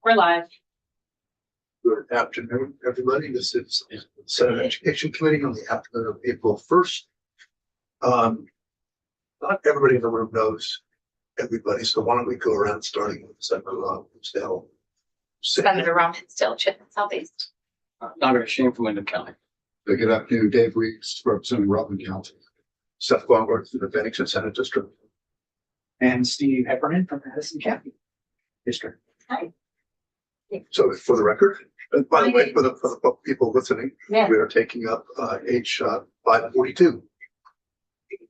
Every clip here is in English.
We're live. Good afternoon, everybody. This is the Senate Education Committee on the afternoon of April 1st. Not everybody in the room knows everybody, so why don't we go around starting with Senator Still. Senator Robin Still, Chittenden Southeast. Dr. Shane from Wyndham County. Good afternoon, Dave Weeks, representing Rutland County. Seth Longworth from the Bennington Senate District. And Steve Heffernan from Madison County District. Hi. So for the record, and by the way, for the people listening, Yeah. we are taking up H 542.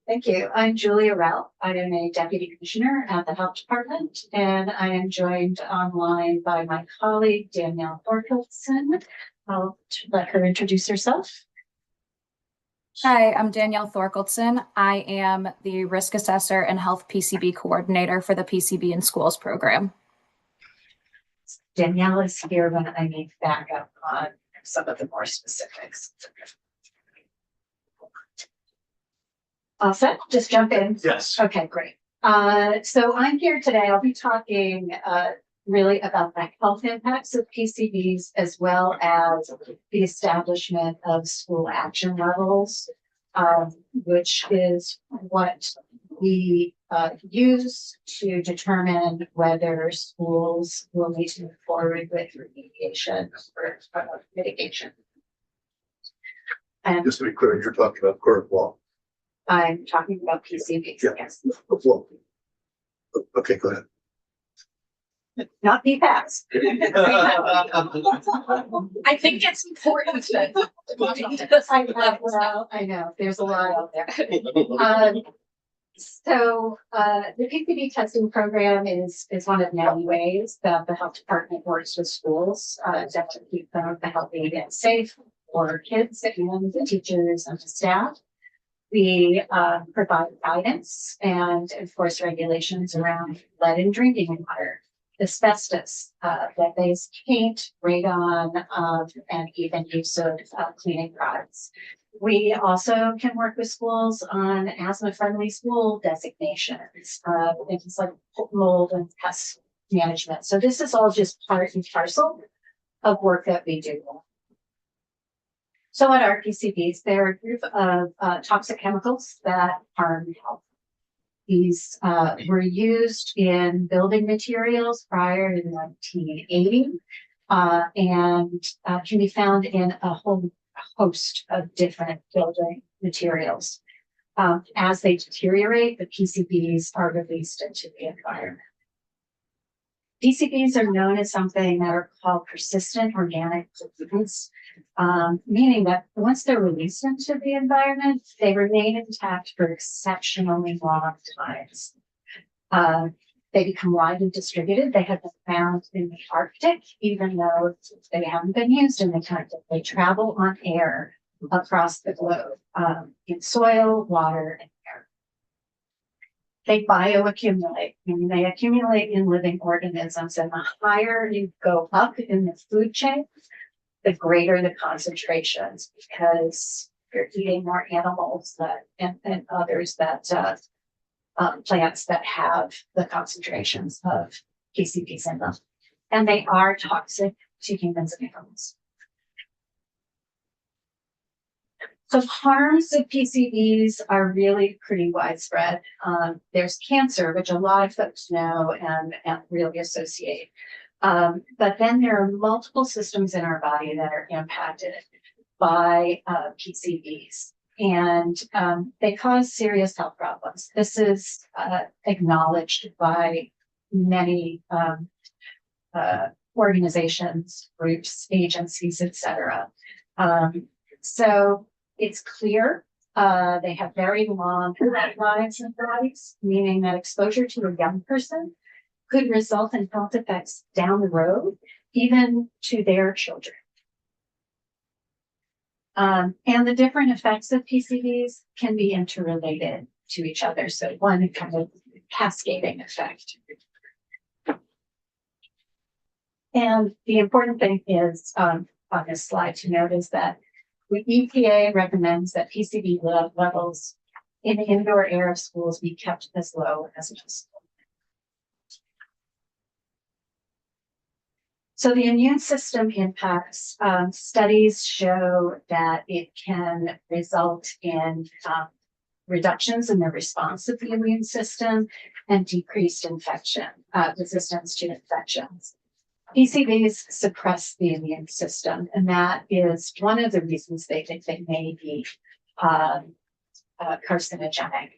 Thank you. I'm Julia Rao. I am a deputy commissioner at the health department, and I am joined online by my colleague Danielle Thorkildsen. I'll let her introduce herself. Hi, I'm Danielle Thorkildsen. I am the risk assessor and health PCB coordinator for the PCB in Schools program. Danielle is here when I need backup on some of the more specifics. All set? Just jump in. Yes. Okay, great. So I'm here today. I'll be talking really about the health impacts of PCBs as well as the establishment of school action levels, which is what we use to determine whether schools will need to move forward with remediation or mitigation. And Just to be clear, you're talking about current law. I'm talking about PCBs, Yeah. yes. Well, okay, go ahead. Not PFAS. I think it's important that I know, there's a lot out there. So the PCB testing program is one of many ways that the health department works with schools to keep them healthy and safe for kids and the teachers and the staff. We provide guidance and enforce regulations around lead in drinking water, asbestos, lead-based paint, radon, and even use of cleaning products. We also can work with schools on asthma-friendly school designations, things like mold and pest management. So this is all just part and parcel of work that we do. So what are PCBs? They're a group of toxic chemicals that harm health. These were used in building materials prior to 1980 and can be found in a whole host of different building materials. As they deteriorate, the PCBs are released into the environment. PCBs are known as something that are called persistent organic pollutants, meaning that once they're released into the environment, they remain intact for exceptionally long times. They become widely distributed. They have been found in the Arctic, even though they haven't been used in the Arctic. They travel on air across the globe, in soil, water, and air. They bioaccumulate, meaning they accumulate in living organisms, and the higher you go up in the food chain, the greater the concentrations, because you're eating more animals and others that plants that have the concentrations of PCBs in them, and they are toxic to humans and animals. So harms of PCBs are really pretty widespread. There's cancer, which a lot of folks know and really associate. But then there are multiple systems in our body that are impacted by PCBs, and they cause serious health problems. This is acknowledged by many organizations, groups, agencies, etc. So it's clear they have very long lives and bodies, meaning that exposure to a young person could result in health effects down the road, even to their children. And the different effects of PCBs can be interrelated to each other. So one kind of cascading effect. And the important thing is on this slide to note is that the EPA recommends that PCB levels in the indoor air of schools be kept as low as possible. So the immune system impacts, studies show that it can result in reductions in the response of the immune system and decreased resistance to infections. PCBs suppress the immune system, and that is one of the reasons they think they may be carcinogenic.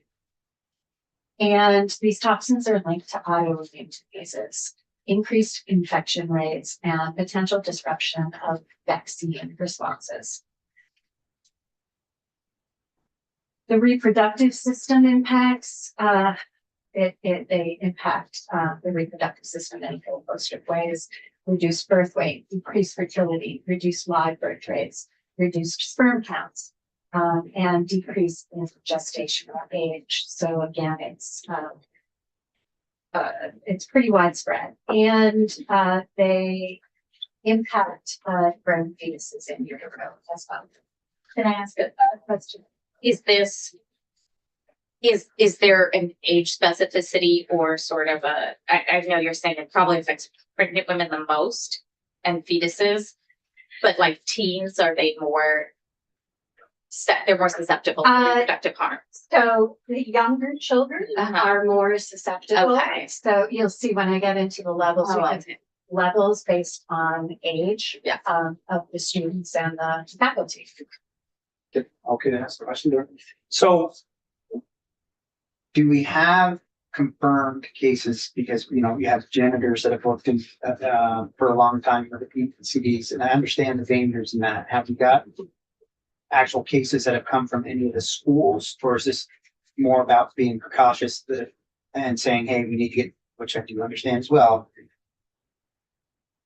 And these toxins are linked to autoimmune diseases, increased infection rates, and potential disruption of vaccine responses. The reproductive system impacts, they impact the reproductive system in a whole host of ways. Reduced birth weight, decreased fertility, reduced live birth rates, reduced sperm counts, and decrease in gestational age. So again, it's pretty widespread, and they impact grown fetuses in utero as well. Can I ask a question? Is there an age specificity or sort of I know you're saying it probably affects pregnant women the most and fetuses, but like teens, are they they're more susceptible to reproductive harms? So the younger children are more susceptible. Okay. So you'll see when I get into the levels, we have levels based on age of the students and the faculty. Okay, that's the question there. So do we have confirmed cases, because you have janitors that have worked in for a long time with the PCBs, and I understand the dangers in that. Have we got actual cases that have come from any of the schools, or is this more about being precautious and saying, hey, we need to get, which I do understand as well,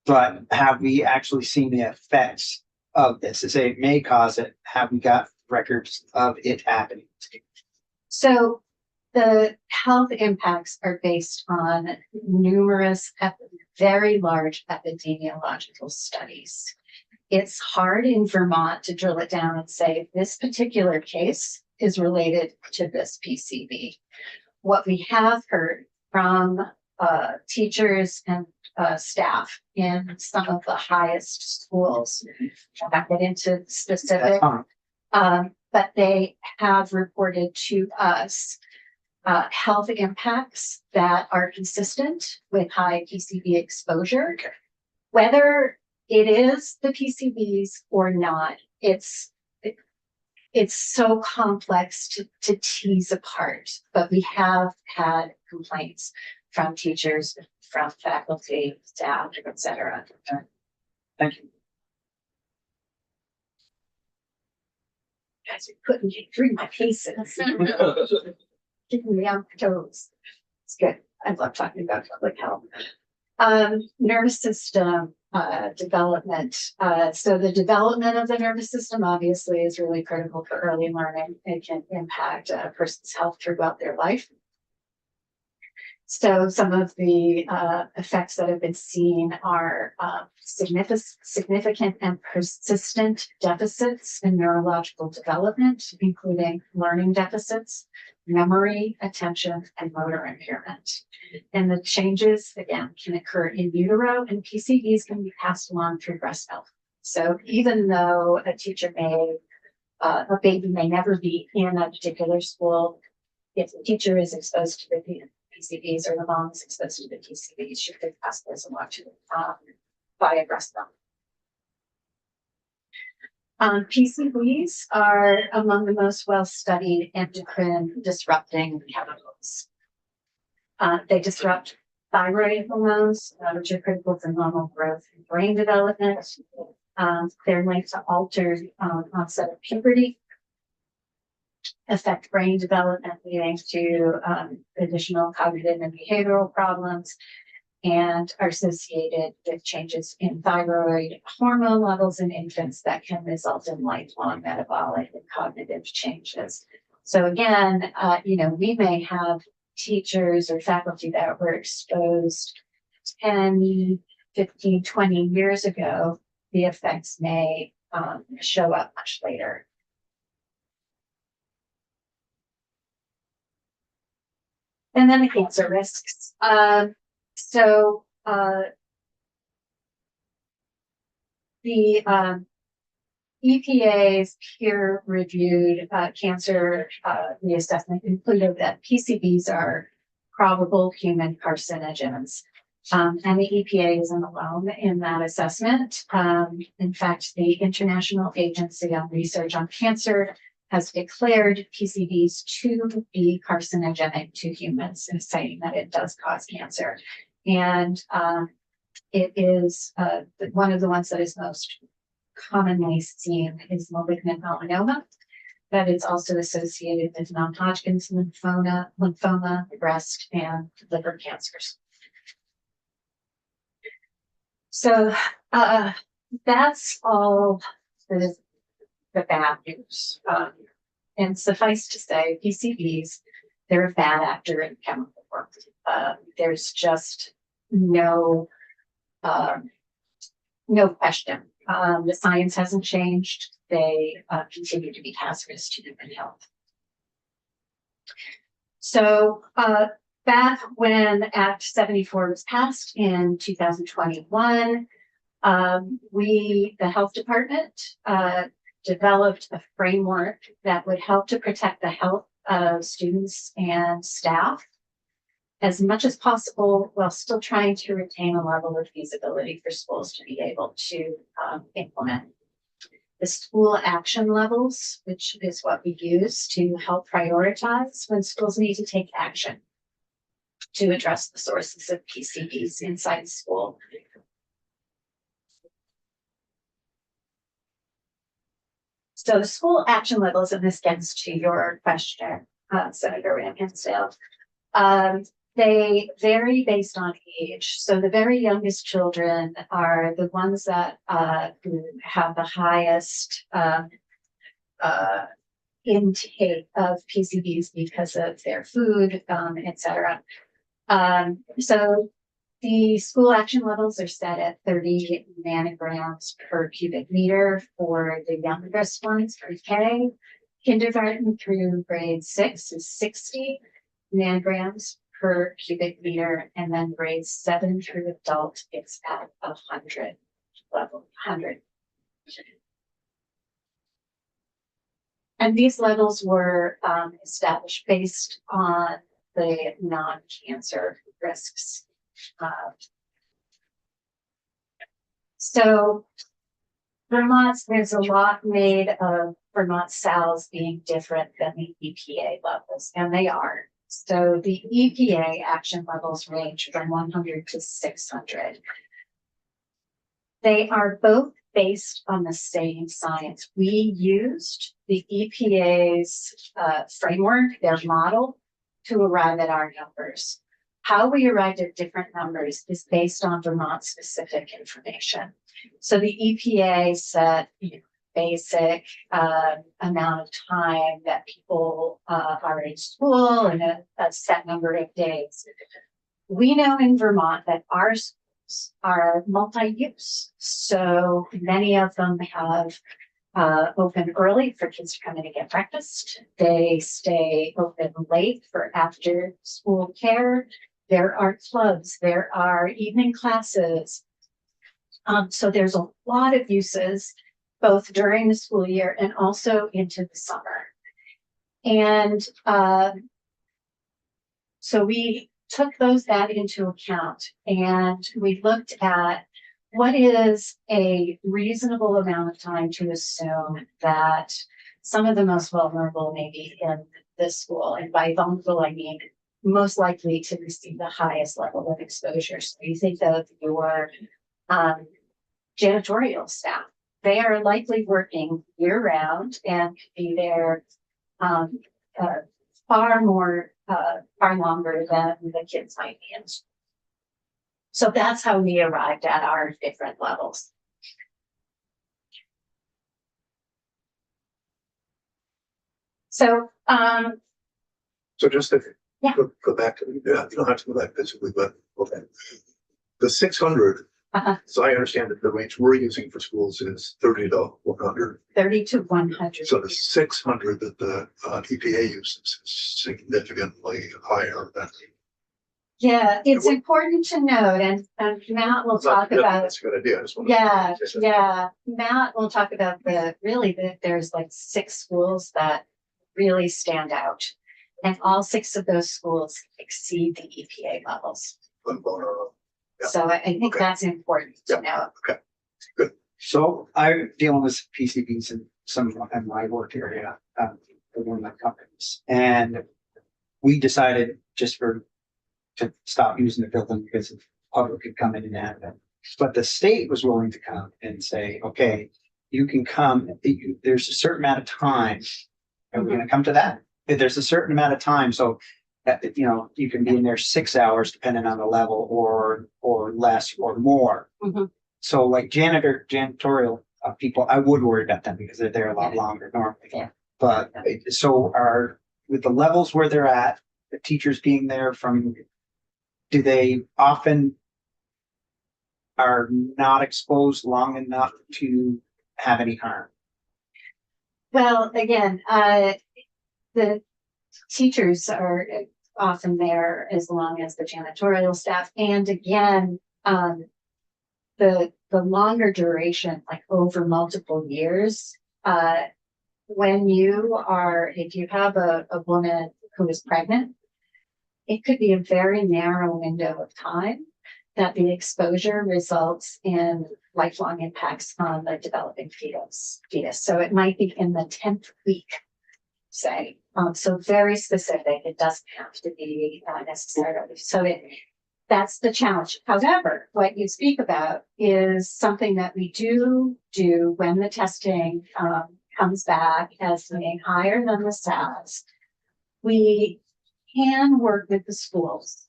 but have we actually seen the effects of this? To say it may cause it, have we got records of it happening? So the health impacts are based on numerous, very large epidemiological studies. It's hard in Vermont to drill it down and say this particular case is related to this PCB. What we have heard from teachers and staff in some of the highest schools, I'm not get into specific, but they have reported to us health impacts that are consistent with high PCB exposure. Whether it is the PCBs or not, it's so complex to tease apart, but we have had complaints from teachers, from faculty, staff, etc. Thank you. Guys are putting me through my paces. Keeping me on my toes. It's good. I love talking about public health. Nervous system development. So the development of the nervous system obviously is really critical for early learning. It can impact a person's health throughout their life. So some of the effects that have been seen are significant and persistent deficits in neurological development, including learning deficits, memory, attention, and motor impairment. And the changes, again, can occur in utero, and PCBs can be passed along through breast milk. So even though a baby may never be in a particular school, if the teacher is exposed to the PCBs or the mom is exposed to the PCBs, she could pass those along to via breast milk. PCBs are among the most well-studied endocrine disrupting chemicals. They disrupt thyroid hormones, which are critical for normal growth and brain development. They're linked to altered onset of puberty, affect brain development, leading to additional cognitive and behavioral problems, and are associated with changes in thyroid hormone levels in infants that can result in lifelong metabolic and cognitive changes. So again, we may have teachers or faculty that were exposed 10, 15, 20 years ago. The effects may show up much later. And then the cancer risks. the EPA's peer-reviewed cancer reassessment concluded that PCBs are probable human carcinogens. And the EPA isn't alone in that assessment. In fact, the International Agency on Research on Cancer has declared PCBs to be carcinogenic to humans and saying that it does cause cancer. And it is one of the ones that is most commonly seen is malignant melanoma, but it's also associated with non-Hodgkin's lymphoma, breast, and liver cancers. So that's all the bad news. And suffice to say, PCBs, they're a bad actor in chemical work. There's just no question. The science hasn't changed. They continue to be hazardous to human health. So back when Act 74 was passed in 2021, the health department developed a framework that would help to protect the health of students and staff as much as possible while still trying to retain a level of feasibility for schools to be able to implement. The school action levels, which is what we use to help prioritize when schools need to take action to address the sources of PCBs inside school. So the school action levels, and this gets to your question, Senator Ramsdale, they vary based on age. So the very youngest children are the ones that who have the highest intake of PCBs because of their food, etc. So the school action levels are set at 30 nanograms per cubic meter for the youngest ones, pre-K. Kindergarten through grade 6 is 60 nanograms per cubic meter, and then grade 7 through adult, it's at 100 level, 100. And these levels were established based on the non-cancer risks. So there's a lot made of Vermont SALs being different than the EPA levels, and they are. So the EPA action levels range from 100 to 600. They are both based on the same science. We used the EPA's framework, their model, to arrive at our numbers. How we arrived at different numbers is based on Vermont specific information. So the EPA set basic amount of time that people are in school and a set number of days. We know in Vermont that our schools are multi-use. So many of them have open early for kids to come in and get breakfast. They stay open late for after school care. There are clubs, there are evening classes. So there's a lot of uses both during the school year and also into the summer. And so we took that into account, and we looked at what is a reasonable amount of time to assume that some of the most vulnerable may be in this school. And by vulnerable, I mean most likely to receive the highest level of exposure. So you think of your janitorial staff. They are likely working year round and could be there far longer than the kids might be in school. So that's how we arrived at our different levels. So just to Yeah. go back to, you don't have to go back physically, but okay. The 600, as I understand it, the range we're using for schools is 30 to 100. 30 to 100. So the 600 that the EPA uses is significantly higher than Yeah, it's important to note, and Matt will talk about, That's a good idea. I just wanna- yeah, Matt will talk about there's like 6 schools that really stand out. And all 6 of those schools exceed the EPA levels. Yeah. So I think Okay. that's important to Yeah. know. So I'm dealing with PCBs in in my work area, for one of my companies. And we decided to stop using the building because the public could come in and out of it. But the state was willing to come and say, okay, you can come, there's a certain amount of time. And we're gonna come to that. If there's a certain amount of time, so that, you can be in there 6 hours depending on the level or less or more. Mhm. So like janitorial people, I would worry about them because they're there a lot longer normally. Yeah. But so with the levels where they're at, the teachers being there do they often are not exposed long enough to have any harm? Well, again, the teachers are often there as long as the janitorial staff. And again, the longer duration, like over multiple years, if you have a woman who is pregnant, it could be a very narrow window of time that the exposure results in lifelong impacts on the developing fetus. So it might be in the 10th week, say. So very specific. It doesn't have to be necessarily. So that's the challenge. However, what you speak about is something that we do when the testing comes back as being higher than the SADS. We can work with the schools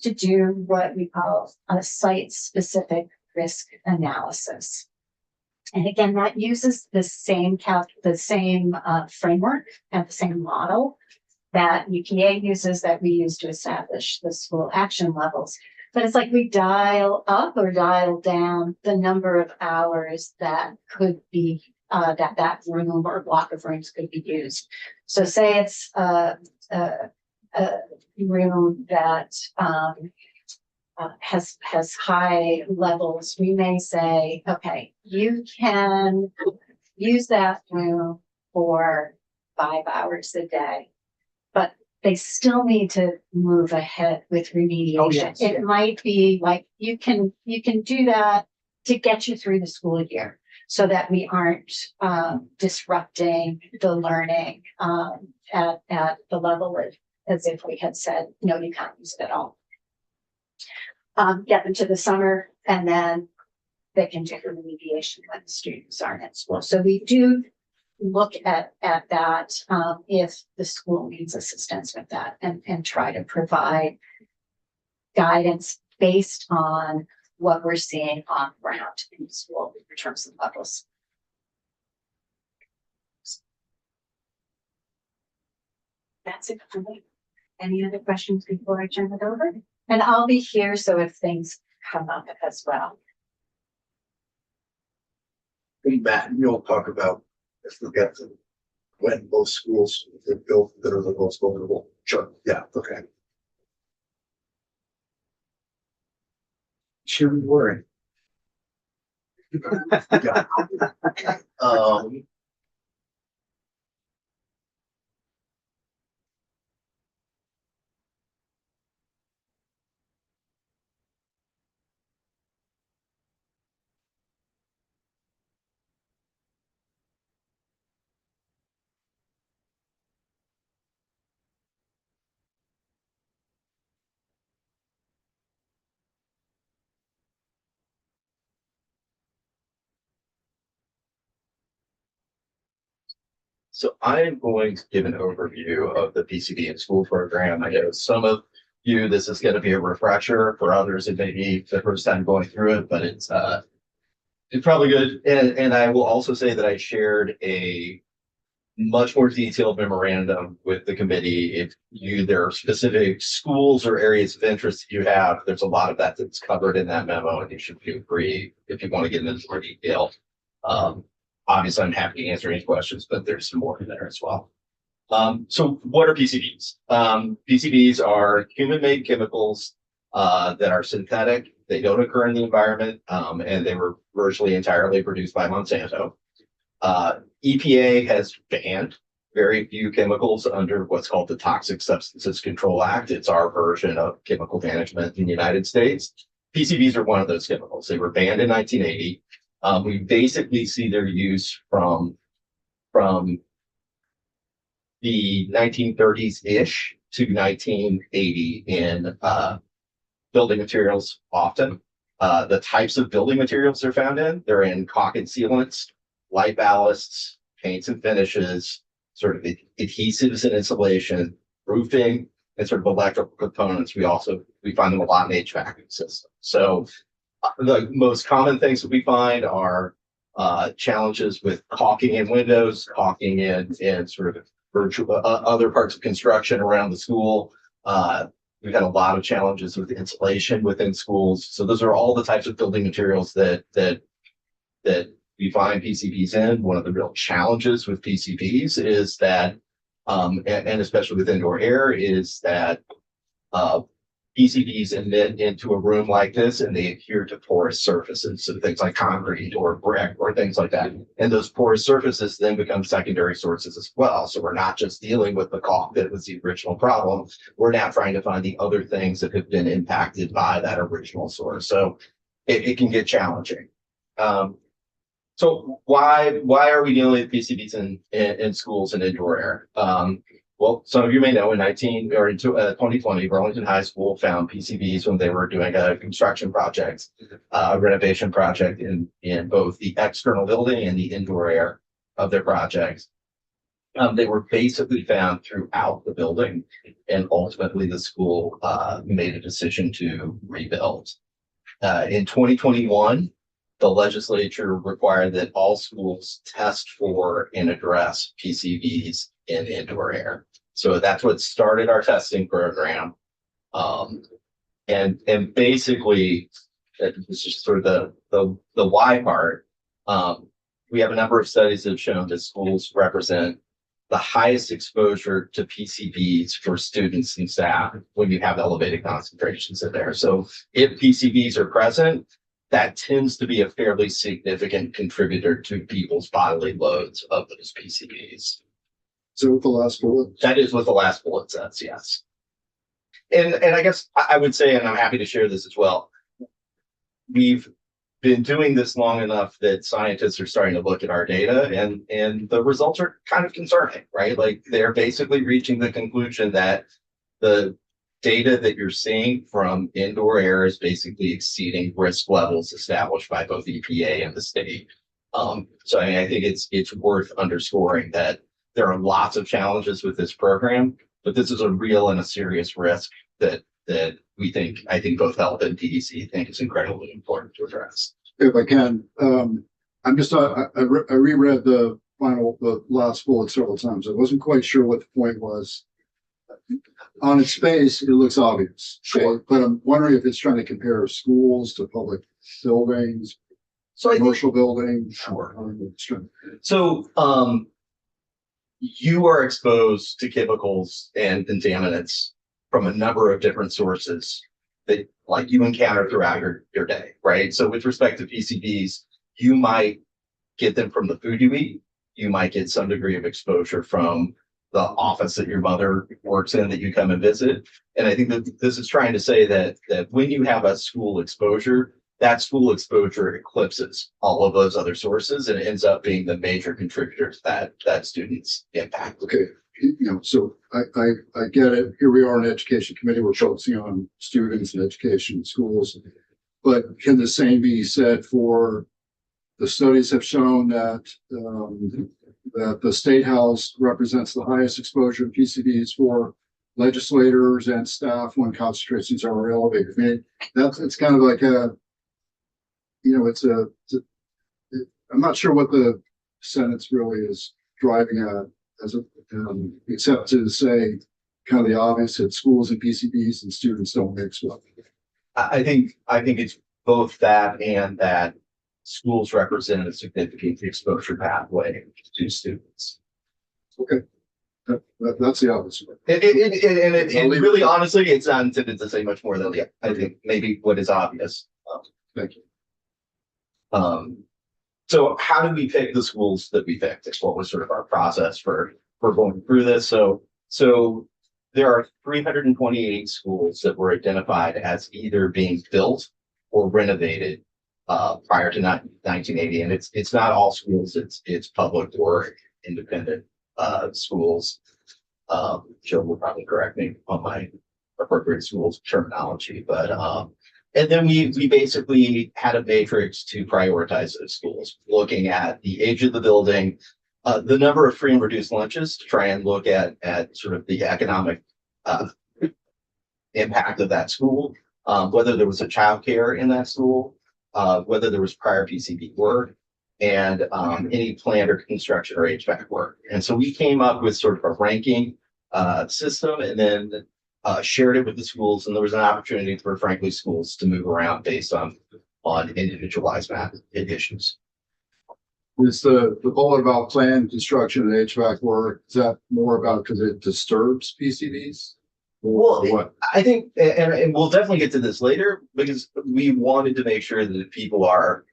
to do what we call a site-specific risk analysis. And again, that uses the same framework and the same model that EPA uses, that we use to establish the school action levels. But it's like we dial up or dial down the number of hours that could be that room or block of rooms could be used. So say it's a room that has high levels. We may say, okay, you can use that room for 5 hours a day, but they still need to move ahead with remediation. Oh, yes. It might be like you can do that to get you through the school year, so that we aren't disrupting the learning at the level as if we had said, no, you can't use it at all. Get them to the summer, and then they can do the remediation when the students aren't at school. So we do look at that if the school needs assistance with that, and try to provide guidance based on what we're seeing on ground in the school in terms of levels. That's it for me. Any other questions before I turn it over? And I'll be here, so if things come up as well. Matt, you'll talk about, if we get to when most schools are built that are the most vulnerable. Sure. Yeah. Okay. Should we worry? Yeah. So I am going to give an overview of the PCB in School program. I know some of you, this is going to be a refresher. For others, it may be the first time going through it, but it's probably good. And I will also say that I shared a much more detailed memorandum with the committee. If there are specific schools or areas of interest that you have, there's a lot of that that's covered in that memo, and you should feel free if you want to get into more detail. Obviously, I'm happy to answer any questions, but there's some more in there as well. So what are PCBs? PCBs are human-made chemicals that are synthetic. They don't occur in the environment, and they were virtually entirely produced by Monsanto. EPA has banned very few chemicals under what's called the Toxic Substances Control Act. It's our version of chemical management in the United States. PCBs are one of those chemicals. They were banned in 1980. We basically see their use from the 1930s-ish to 1980 in building materials often. The types of building materials they're found in, they're in caulk and sealants, light ballasts, paints and finishes, sort of adhesives and insulation, roofing, and sort of electrical components. We find them a lot in HVAC systems. So the most common things that we find are challenges with caulking in windows, caulking in sort of virtual other parts of construction around the school. We've had a lot of challenges with insulation within schools. So those are all the types of building materials that we find PCBs in. One of the real challenges with PCBs is that, and especially with indoor air, is that PCBs emit into a room like this and they adhere to porous surfaces. So things like concrete or brick or things like that. And those porous surfaces then become secondary sources as well. So we're not just dealing with the caulk that was the original problem. We're now trying to find the other things that have been impacted by that original source. So it can get challenging. So why are we dealing with PCBs in schools and indoor air? Well, some of you may know in 2020, Burlington High School found PCBs when they were doing a construction project, renovation project in both the external building and the indoor air of their projects. They were basically found throughout the building, and ultimately the school made a decision to rebuild. In 2021, the legislature required that all schools test for and address PCBs in indoor air. So that's what started our testing program. And basically, this is sort of the why part. We have a number of studies that have shown that schools represent the highest exposure to PCBs for students and staff when you have elevated concentrations in there. So if PCBs are present, that tends to be a fairly significant contributor to people's bodily loads of those PCBs. So with the last bullet? That is what the last bullet says, yes. And I guess I would say, and I'm happy to share this as well, we've been doing this long enough that scientists are starting to look at our data and the results are kind of concerning, right? Like they're basically reaching the conclusion that the data that you're seeing from indoor air is basically exceeding risk levels established by both EPA and the state. So I think it's worth underscoring that there are lots of challenges with this program, but this is a real and a serious risk that I think both health and DEC think is incredibly important to address. If I can, I'm just, I reread the last bullet several times. I wasn't quite sure what the point was. On its face, it looks obvious. Sure. But I'm wondering if it's trying to compare schools to public buildings, So commercial buildings. Sure. Sure. So you are exposed to chemicals and contaminants from a number of different sources that like you encounter throughout your day, right? So with respect to PCBs, you might get them from the food you eat. You might get some degree of exposure from the office that your mother works in that you come and visit. And I think that this is trying to say that when you have a school exposure, that school exposure eclipses all of those other sources and it ends up being the major contributor to that student's impact. Okay. So I get it. Here we are in education committee. We're focusing on students and education in schools. But can the same be said for the studies have shown that that the State House represents the highest exposure to PCBs for legislators and staff when concentrations are elevated. I mean, it's kind of like I'm not sure what the Senate's really is driving at as a, except to say kind of the obvious that schools and PCBs and students don't mix well. I think it's both that and that schools represent a significant exposure pathway to students. Okay. That's the opposite. And really honestly, it's not intended to say much more than I think maybe what is obvious. Thank you. So how do we pick the schools that we picked? What was sort of our process for going through this? So there are 328 schools that were identified as either being built or renovated prior to 1980, and it's not all schools. It's public or independent schools. Joe will probably correct me on my appropriate schools terminology, but and then we basically had a matrix to prioritize those schools, looking at the age of the building, the number of free and reduced lunches to try and look at sort of the economic impact of that school, whether there was a child care in that school, whether there was prior PCB work, and any planned or construction or HVAC work. And so we came up with sort of a ranking system, and then shared it with the schools, and there was an opportunity for frankly schools to move around based on individualized math issues. Is the bullet about planned construction and HVAC work, is that more about because it disturbs PCBs? Or Well, what? I think, and we'll definitely get to this later, because we wanted to make sure that people are,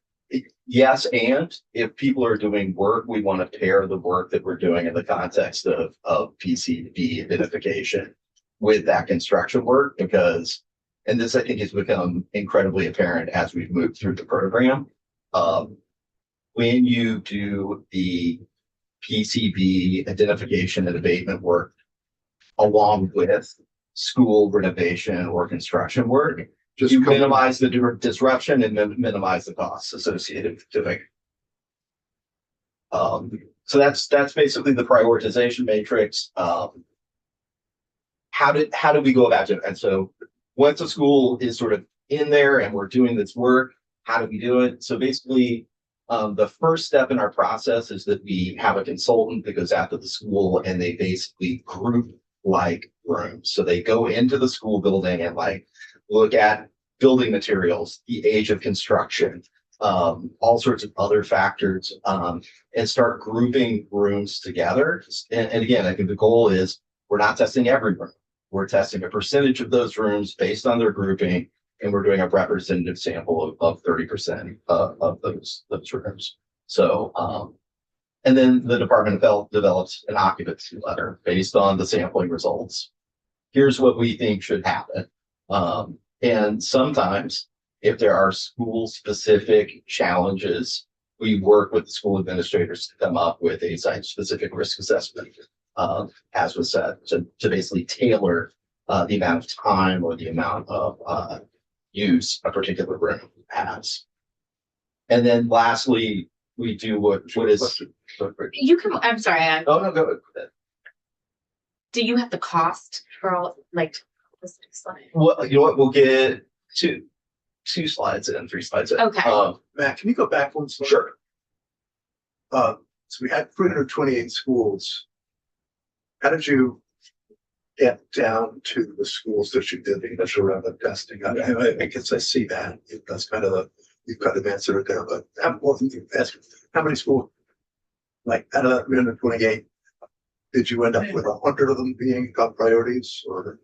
yes, and if people are doing work, we want to pair the work that we're doing in the context of PCB identification with that construction work, because, and this I think has become incredibly apparent as we've moved through the program. When you do the PCB identification and abatement work along with school renovation or construction work, Just you come- minimize the disruption and minimize the costs associated with doing. So that's basically the prioritization matrix. How do we go about it? And so once a school is sort of in there and we're doing this work, how do we do it? So basically, the first step in our process is that we have a consultant that goes out to the school and they basically group like rooms. So they go into the school building and like look at building materials, the age of construction, all sorts of other factors, and start grouping rooms together. And again, I think the goal is we're not testing every room. We're testing a percentage of those rooms based on their grouping, and we're doing a representative sample of 30% of those rooms. So, and then the Department of Health develops an occupancy letter based on the sampling results. Here's what we think should happen. And sometimes if there are school-specific challenges, we work with the school administrators to come up with a site-specific risk assessment, as was said, to basically tailor the amount of time or the amount of use a particular room has. And then lastly, we do what is. You can, I'm sorry, Oh, no, go ahead. do you have the cost for all, like, this next slide? Well, you know what, we'll get two slides in, 3 slides in. Okay. Matt, can you go back one slide? Sure. So we had 328 schools. How did you get down to the schools that you did the initial round of testing? I guess I see that. That's kind of you've kind of answered it there, but how many schools, like out of that 328, did you end up with 100 of them being top priorities or?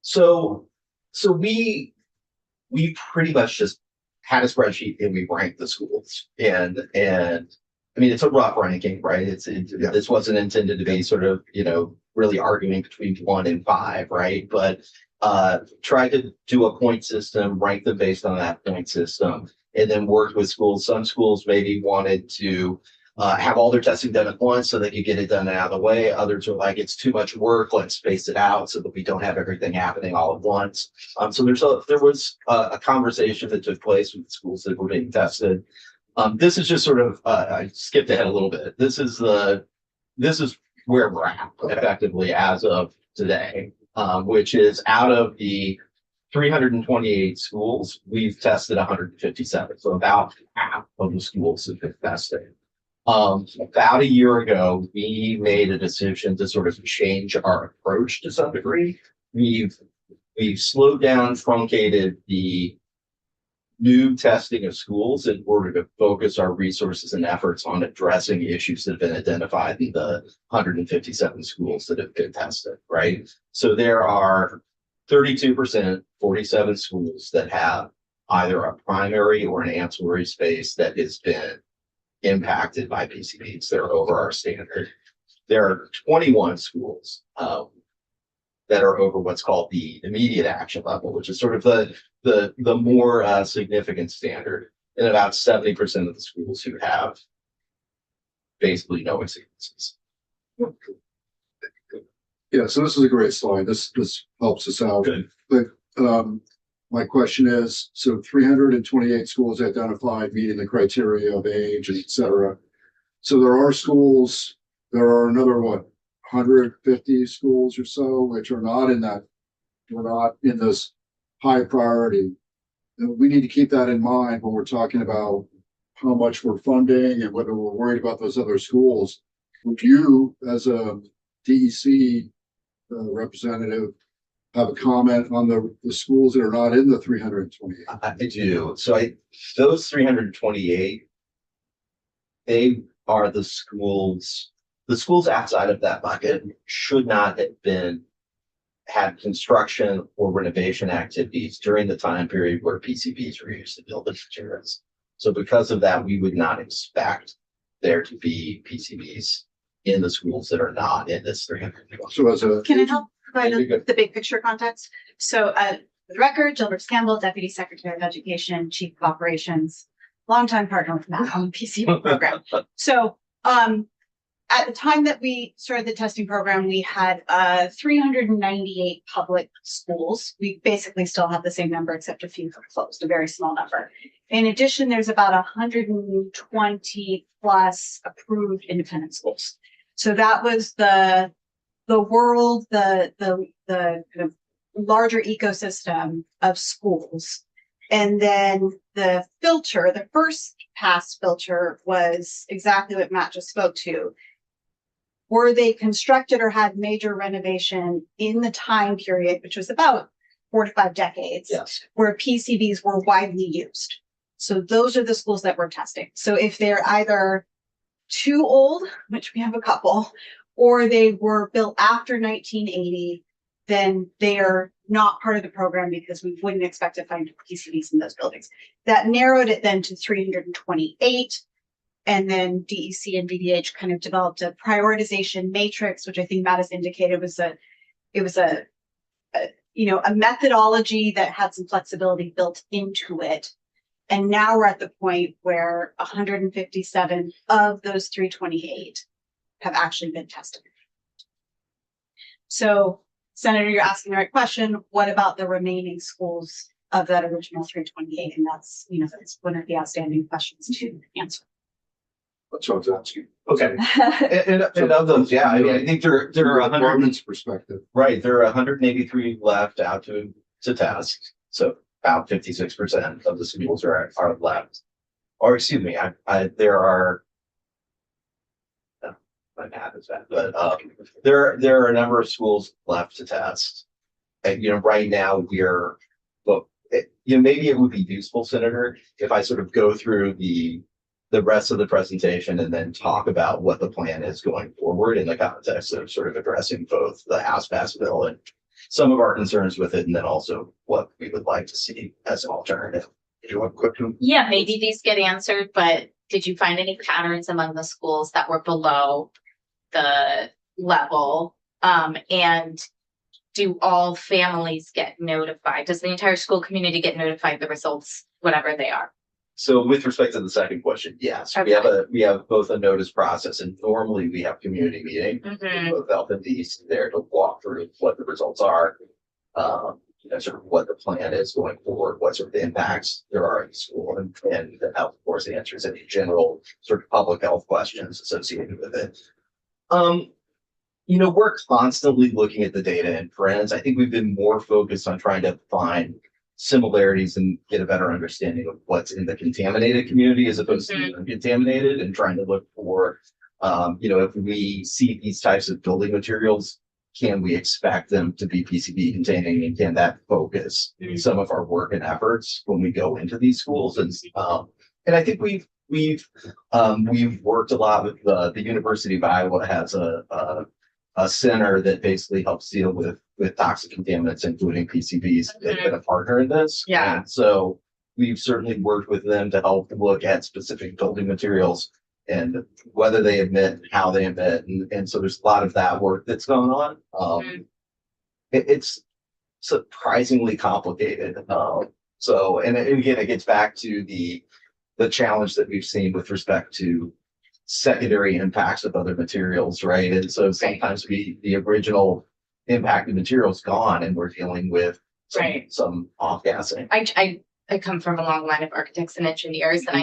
So we pretty much just had a spreadsheet and we ranked the schools, and I mean, it's a rough ranking, right? This wasn't intended to be sort of, really arguing between 1 and 5, right? But tried to do a point system, rank them based on that point system, and then worked with schools. Some schools maybe wanted to have all their testing done at once so they could get it done out of the way. Others are like, it's too much work, let's space it out so that we don't have everything happening all at once. So there was a conversation that took place with the schools that were being tested. This is just sort of, I skipped ahead a little bit. This is where we're at effectively as of today, which is out of the 328 schools, we've tested 157. So about half of the schools have been tested. About a year ago, we made a decision to sort of change our approach to some degree. We've slowed down, truncated the new testing of schools in order to focus our resources and efforts on addressing issues that have been identified in the 157 schools that have been tested, right? So there are 32%, 47 schools that have either a primary or an ancillary space that has been impacted by PCBs. They're over our standard. There are 21 schools that are over what's called the immediate action level, which is sort of the more significant standard, and about 70% of the schools who have basically no exceedances. Yeah, so this is a great slide. This helps us out. Good. But my question is, so 328 schools identified meeting the criteria of age, et cetera. So there are schools, there are another, what, 150 schools or so, which are not in that, we're not in this high priority. And we need to keep that in mind when we're talking about how much we're funding and whether we're worried about those other schools. Would you, as a DEC representative, have a comment on the schools that are not in the 328? I do. So those 328, they are the schools outside of that bucket should not have had construction or renovation activities during the time period where PCBs were used to build the materials. So because of that, we would not expect there to be PCBs in the schools that are not in this 300. So as a, Can I help provide That'd be good. the big picture context? So, for the record, Gilbert Campbell, Deputy Secretary of Education, Chief of Operations, longtime partner with Matt on the PCB program. So, at the time that we started the testing program, we had 398 public schools. We basically still have the same number, except a few have closed, a very small number. In addition, there's about 120 plus approved independent schools. So that was the world, the kind of larger ecosystem of schools. And then the filter, the first pass filter was exactly what Matt just spoke to. Were they constructed or had major renovation in the time period, which was about 4 to 5 decades, Yes. where PCBs were widely used? So those are the schools that we're testing. So if they're either too old, which we have a couple, or they were built after 1980, then they are not part of the program because we wouldn't expect to find PCBs in those buildings. That narrowed it then to 328. And then DEC and VDH kind of developed a prioritization matrix, which I think Matt has indicated was a methodology that had some flexibility built into it. And now we're at the point where 157 of those 328 have actually been tested. So, Senator, you're asking the right question. What about the remaining schools of that original 328? And that's one of the outstanding questions to answer. that's what I was asking. Okay. And of those, yeah, I mean, I think there are From the 100. department's perspective. Right, there are 183 left out to test. So about 56% of the schools are left. Or excuse me, there are. My math is bad, but there are a number of schools left to test. And right now maybe it would be useful, Senator, if I sort of go through the rest of the presentation and then talk about what the plan is going forward in the context of sort of addressing both the House Pass bill and some of our concerns with it, and then also what we would like to see as an alternative. Do you want quick? Yeah, maybe these get answered, but did you find any patterns among the schools that were below the level? And do all families get notified? Does the entire school community get notified of the results, whatever they are? So with respect to the second question, yes, Okay. we have both a notice process, and normally we have community meeting. Mhm. Both health and DEC there to walk through what the results are. Sort of what the plan is going forward, what sort of impacts there are in school, and the health, of course, answers any general sort of public health questions associated with it. We're constantly looking at the data and trends. I think we've been more focused on trying to find similarities and get a better understanding of what's in the contaminated community as opposed to the uncontaminated, and trying to look for, if we see these types of building materials can we expect them to be PCB containing, and can that focus some of our work and efforts when we go into these schools? And I think we've worked a lot with the University of Iowa has a center that basically helps deal with toxic contaminants, including PCBs. They've been a partner in this. Yeah. And so we've certainly worked with them to help look at specific building materials and whether they emit, how they emit. And so there's a lot of that work that's going on. It's surprisingly complicated. So, and again, it gets back to the challenge that we've seen with respect to secondary impacts of other materials, right? And so sometimes the original impact of materials gone, and we're dealing with some off-gassing. I come from a long line of architects and engineers, and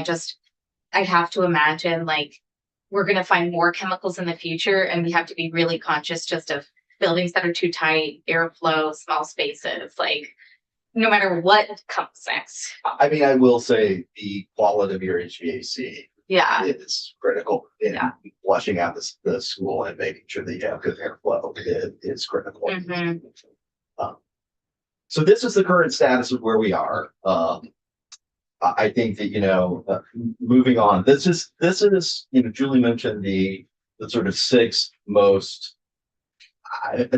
I have to imagine like we're gonna find more chemicals in the future, and we have to be really conscious just of buildings that are too tight, airflow, small spaces, like no matter what comes next. I mean, I will say the quality of your HVAC Yeah. is critical in flushing out the school and making sure that you have good airflow. It is critical. Mhm. So this is the current status of where we are. I think that, moving on, this is, Julie mentioned the sort of six most,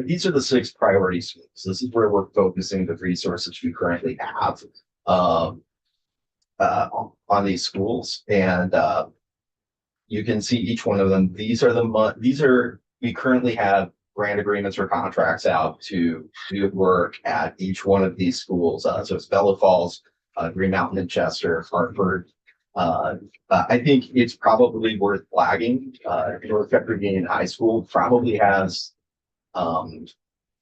these are the six priority schools. This is where we're focusing the resources we currently have on these schools. And you can see each one of them. We currently have grant agreements or contracts out to do work at each one of these schools. So it's Bellow Falls, Green Mountain and Chester, Hartford. I think it's probably worth flagging. North Country Union High School probably has,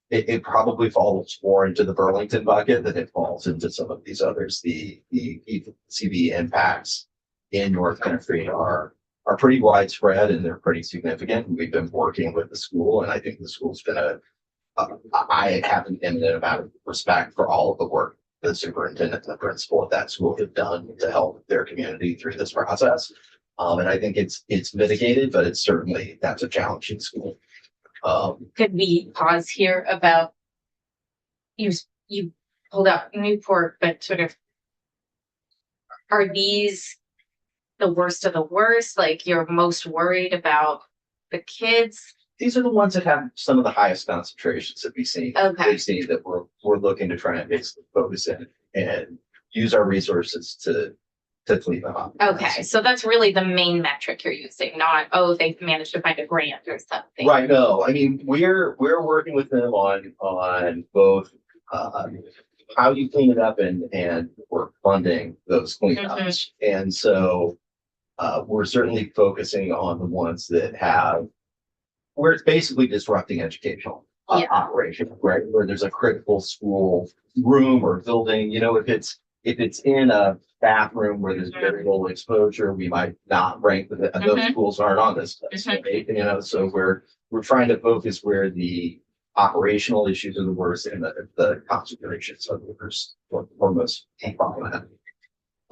it probably falls more into the Burlington bucket than it falls into some of these others. The PCB impacts in North Country are pretty widespread, and they're pretty significant. We've been working with the school, and I think the school's been I have an eminent amount of respect for all of the work the superintendent and the principal at that school have done to help their community through this process. And I think it's mitigated, but that's a challenging school. Could we pause here about you pulled out Newport, but sort of are these the worst of the worst? Like you're most worried about the kids? These are the ones that have some of the highest concentrations that we've seen. Okay. We've seen that we're looking to try and basically focus in and use our resources to clean them up. Okay, so that's really the main metric you're using, not, they've managed to find a grant or something. Right. No, I mean, we're working with them on both how you clean it up and we're funding those cleanups. And so we're certainly focusing on the ones that have where it's basically disrupting educational operation, right? Where there's a critical school room or building, if it's in a bathroom where there's very little exposure, we might not rank with it, and those schools aren't on this list, right? So we're trying to focus where the operational issues are the worst and the concentrations are the worst or most problematic.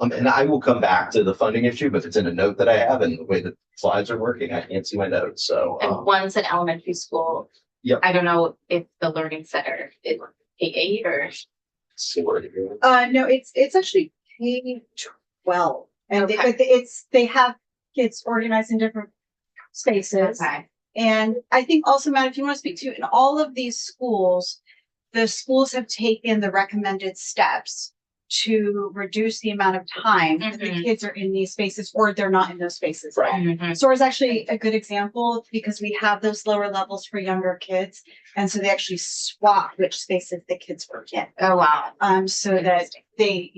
And I will come back to the funding issue, but it's in a note that I have, and the way the slides are working, I can't see my notes. So and one's an elementary school. Yep. I don't know if the learning center is K-8 or no, it's actually K-12, and they have kids organized in different spaces. okay. And I think also, Matt, if you want to speak to, in all of these schools, the schools have taken the recommended steps to reduce the amount of time that the kids are in these spaces, or they're not in those spaces. Right. SOAR is actually a good example because we have those lower levels for younger kids. And so they actually swap which spaces the kids work in. Oh, wow. So that they,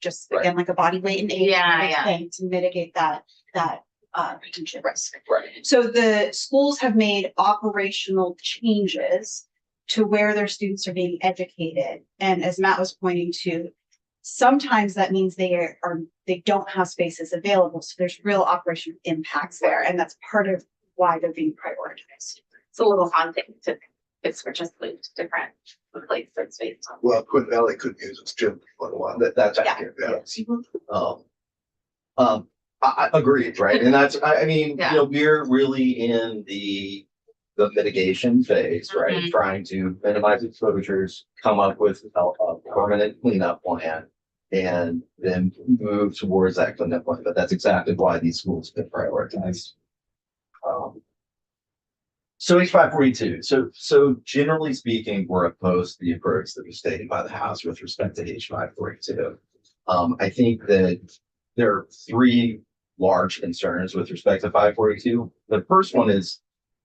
just again, like a body weight and age thing to mitigate that potential risk. Right. So the schools have made operational changes to where their students are being educated. And as Matt was pointing to, sometimes that means they don't have spaces available. So there's real operational impacts there. And that's part of why they're being prioritized. It's a little haunting to kids were just moved to different places and spaces. Well, Quinn Valley could use its gym for a while. That's accurate. I agree, right? And that's, we're really in the the mitigation phase, right? Mhm. Trying to minimize exposures, come up with a permanent cleanup plan. And then move towards that cleanup plan, but that's exactly why these schools have been prioritized. So H542, so generally speaking, we're opposed to the approach that was stated by the House with respect to H542. I think that there are three large concerns with respect to 542. The first one is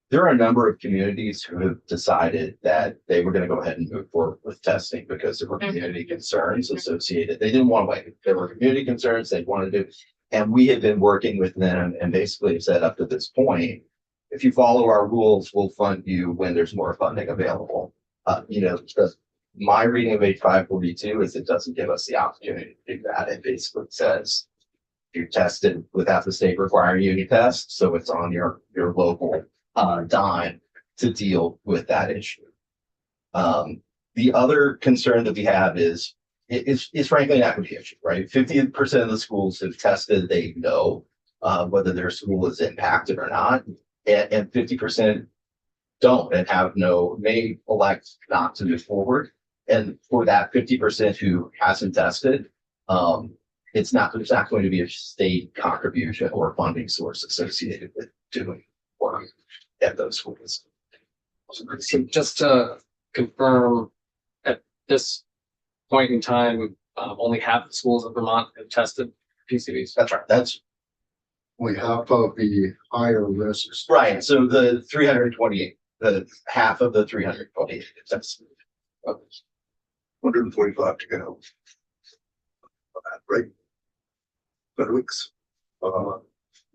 there are a number of communities who have decided that they were going to go ahead and move forward with testing because there were community concerns associated. They didn't want to wait. There were community concerns they wanted to do. And we have been working with them and basically said up to this point, if you follow our rules, we'll fund you when there's more funding available. My reading of H542 is it doesn't give us the opportunity to do that. It basically says you're tested without the state requiring you to test. So it's on your local dime to deal with that issue. The other concern that we have is frankly an equity issue, right? 50% of the schools have tested, they know whether their school is impacted or not, and 50% don't and may elect not to move forward. And for that 50% who hasn't tested, there's not going to be a state contribution or funding source associated with doing work at those schools. So just to confirm, at this point in time, only half the schools in Vermont have tested PCBs. That's right. That's Only half of the higher risks. right. So the 328, the half of the 328. That's 145 to go. Right. But weeks.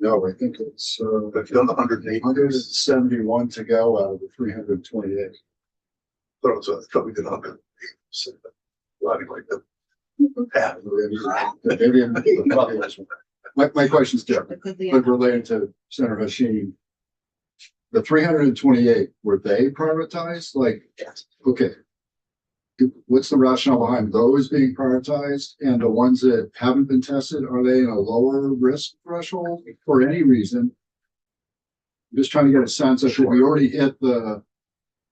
No, I think it's, They've done 108. 171 to go out of the 328. So I thought we did 108. So, like the half. Maybe my question's different, but related to Senator Hashim. The 328, were they prioritized? Like, Yes. okay. What's the rationale behind those being prioritized? And the ones that haven't been tested, are they in a lower risk threshold for any reason? I'm just trying to get a sense of, we already hit the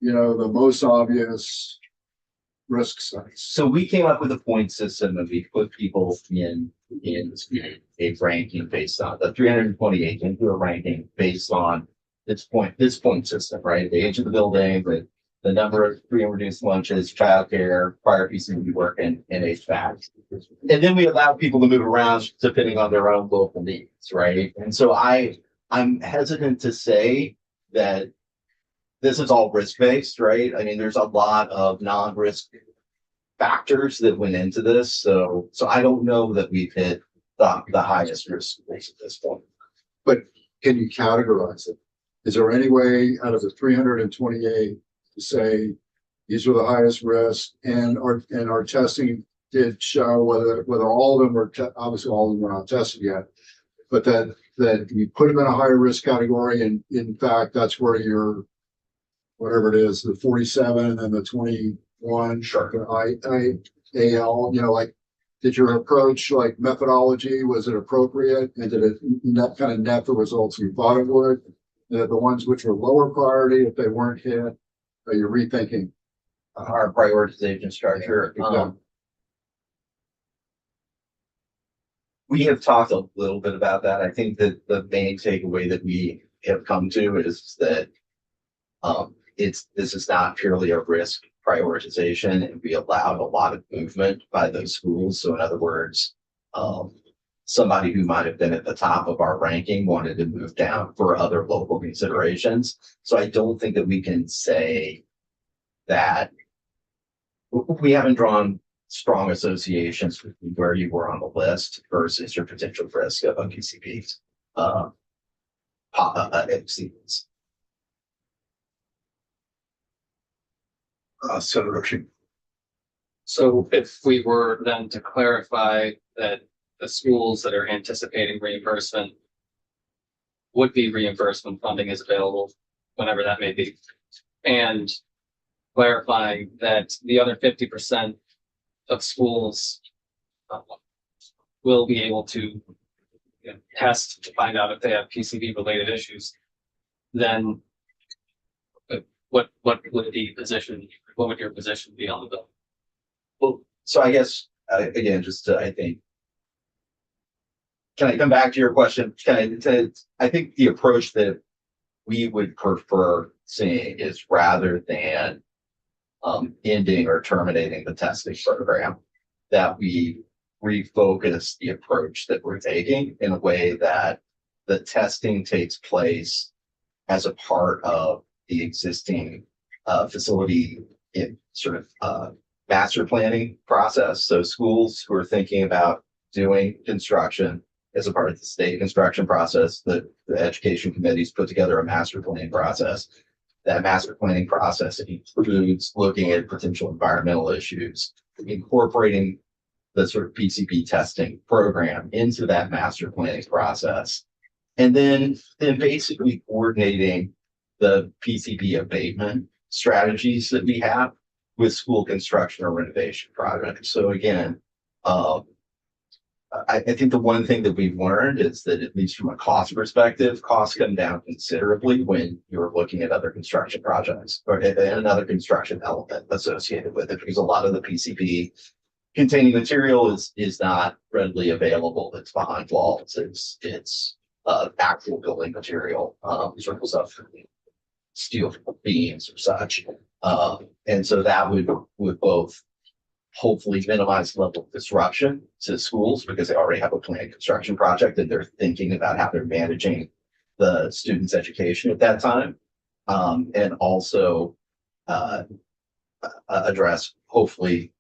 most obvious risk sites. So we came up with a point system and we put people in a ranking based on the 328 into a ranking based on this point system, right? The age of the building, the number of free and reduced lunches, childcare, prior PCB work, and HVAC. And then we allow people to move around depending on their own local needs, right? And so I'm hesitant to say that this is all risk-based, right? I mean, there's a lot of non-risk factors that went into this. So I don't know that we've hit the highest risk at this point. But can you categorize it? Is there any way out of the 328 to say these were the highest risk, and our testing did show whether all of them were obviously all of them were not tested yet, but that you put them in a higher risk category, and in fact that's where your whatever it is, the 47 and the 21 IAL, like, did your approach, like methodology, was it appropriate, and did it kind of net the results you thought it would? The ones which were lower priority, if they weren't hit, are you rethinking our prioritization structure? We have talked a little bit about that. I think that the main takeaway that we have come to is that this is not purely a risk prioritization, and we allowed a lot of movement by those schools. So in other words, somebody who might have been at the top of our ranking wanted to move down for other local considerations. So I don't think that we can say that we haven't drawn strong associations with where you were on the list versus your potential risk of PCBs. Exceeds. Senator Hashim. So if we were then to clarify that the schools that are anticipating reimbursement would be reimbursement funding is available whenever that may be. And clarifying that the other 50% of schools will be able to test to find out if they have PCB related issues, then what would the position, what would your position be on the bill? Well, so I guess, again, just to, I think. Can I come back to your question? I think the approach that we would prefer seeing is rather than ending or terminating the testing program, that we refocus the approach that we're taking in a way that the testing takes place as a part of the existing facility in sort of master planning process. So schools who are thinking about doing construction as a part of the state construction process, the education committees put together a master planning process. That master planning process includes looking at potential environmental issues, incorporating the sort of PCB testing program into that master planning process, and then basically coordinating the PCB abatement strategies that we have with school construction or renovation projects. So again, I think the one thing that we've learned is that, at least from a cost perspective, costs come down considerably when you're looking at other construction projects or another construction element associated with it, because a lot of the PCB containing material is not readily available. It's behind walls. It's actual building material, sort of stuff, steel beams or such. And so that would both hopefully minimize the level of disruption to schools, because they already have a planned construction project and they're thinking about how they're managing the students' education at that time. And also address, hopefully,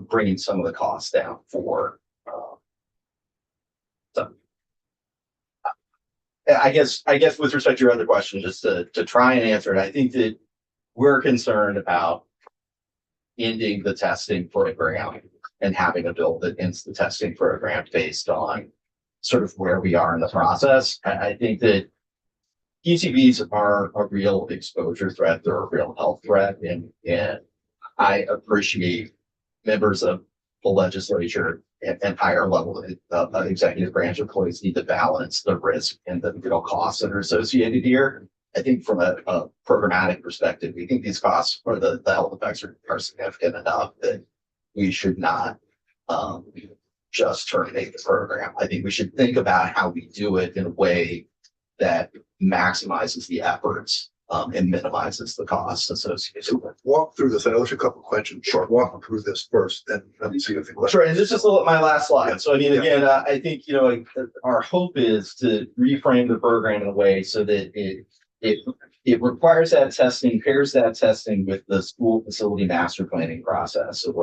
bringing some of the costs down for some. I guess with respect to your other question, just to try and answer it, I think that we're concerned about ending the testing program and having a bill that ends the testing program based on sort of where we are in the process. I think that PCBs are a real exposure threat. They're a real health threat. And I appreciate members of the legislature and higher level of executive branch employees need to balance the risk and the costs that are associated here. I think from a programmatic perspective, we think these costs or the health effects are significant enough that we should not just terminate the program. I think we should think about how we do it in a way that maximizes the efforts and minimizes the costs associated with it. Walk through this. I know there's a couple questions. Sure. Walk through this first, then let me see if the question. Sure, and this is my last slide. So I mean, again, I think, our hope is to reframe the program in a way so that it requires that testing, pairs that testing with the school facility master planning process. So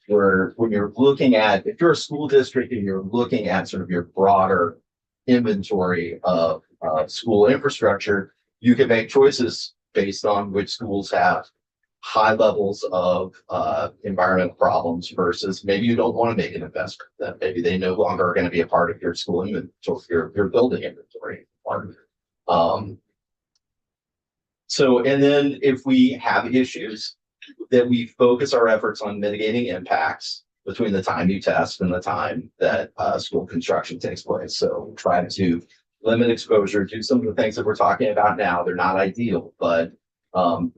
when you're looking at, if you're a school district and you're looking at sort of your broader inventory of school infrastructure, you can make choices based on which schools have high levels of environmental problems versus maybe you don't want to make an investment, that maybe they no longer are going to be a part of your school inventory, your building inventory. So, and then if we have issues, then we focus our efforts on mitigating impacts between the time you test and the time that school construction takes place. So try to limit exposure, do some of the things that we're talking about now. They're not ideal, but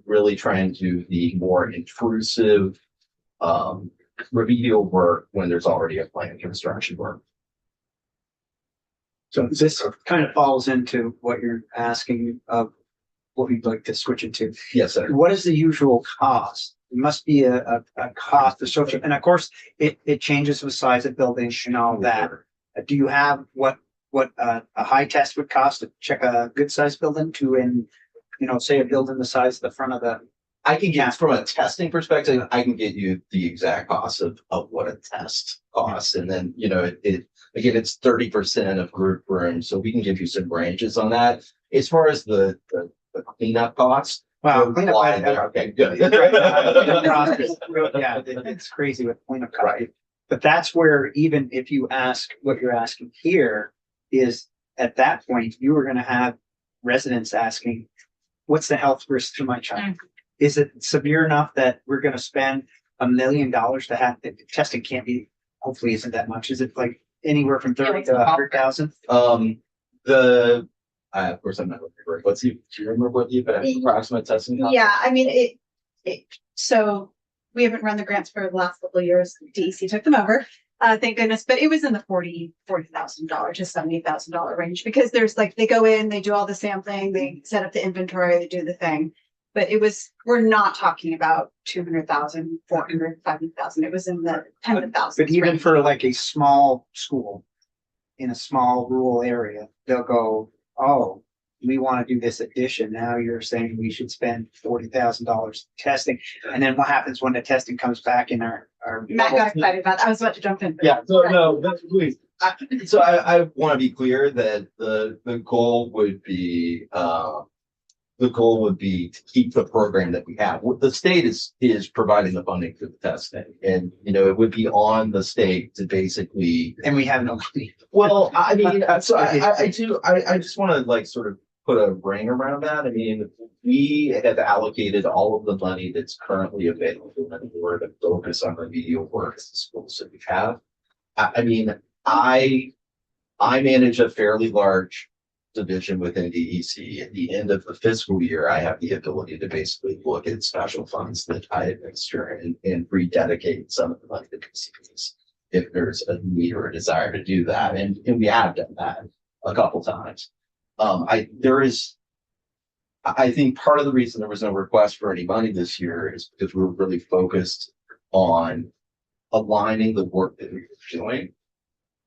really trying to do the more intrusive remedial work when there's already a planned construction work. So this kind of falls into what you're asking of what we'd like to switch it to. Yes, sir. What is the usual cost? It must be a cost associated, and of course, it changes with size of buildings and all that. Do you have what a high test would cost to check a good sized building to say a building the size of the front of the? I can get, from a testing perspective, I can get you the exact cost of what a test costs. And then, again, it's 30% of group rooms. So we can give you some ranges on that. As far as the cleanup costs. Wow, cleanup. Okay, good. Yeah, it's crazy with cleanup costs. Right. But that's where, even if you ask what you're asking here, is at that point, you were going to have residents asking, what's the health risk to my child? Is it severe enough that we're going to spend $1 million to have testing? Can't be, hopefully isn't that much. Is it like anywhere from 30 to 100,000? Of course, I'm not looking for it. Do you remember what the approximate testing cost? Yeah, I mean, so we haven't run the grants for the last couple of years. DEC took them over. Thank goodness, but it was in the $40,000 to $70,000 range because there's like, they go in, they do all the sampling, they set up the inventory, they do the thing. But we're not talking about 200,000, 400, 500,000. It was in the tens of thousands. But even range. for like a small school in a small rural area, they'll go, oh, we want to do this addition. Now you're saying we should spend $40,000 testing. And then what happens when the testing comes back in our Matt got excited about that. I was about to jump in. Yeah, no, please. I want to be clear that the goal would be, to keep the program that we have. What the state is providing the funding for the testing, and it would be on the state to basically. and we have no money. Well, I mean, so I just want to like sort of put a ring around that. I mean, we have allocated all of the money that's currently available in order to focus on remedial work at the schools that we have. I mean, I manage a fairly large division within DEC. At the end of the fiscal year, I have the ability to basically look at special funds that I administer and rededicate some of the money to PCPs if there's a need or a desire to do that. And we have done that a couple times. I think part of the reason there was no request for any money this year is because we were really focused on aligning the work that we were doing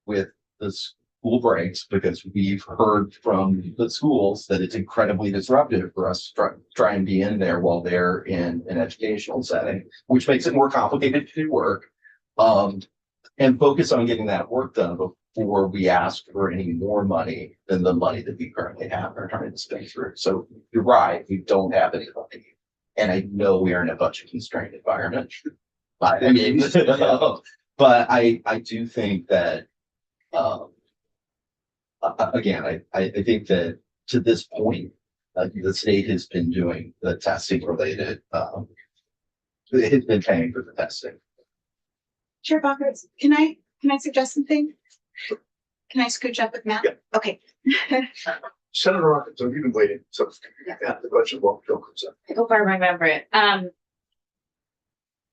with the school breaks, because we've heard from the schools that it's incredibly disruptive for us to try and be in there while they're in an educational setting, which makes it more complicated to do work. And focus on getting that work done before we ask for any more money than the money that we currently have and are trying to spend through. So you're right, we don't have any money. And I know we are in a budget constrained environment. But I mean, but I do think that, again, I think that to this point, the state has been doing the testing related, it has been paying for the testing. Chair Buckers, can I suggest something? Can I scooch up with Matt? Yeah. Okay. Senator Rockets, have you been waiting? So yeah, the budget won't feel concerned. I hope I remember it.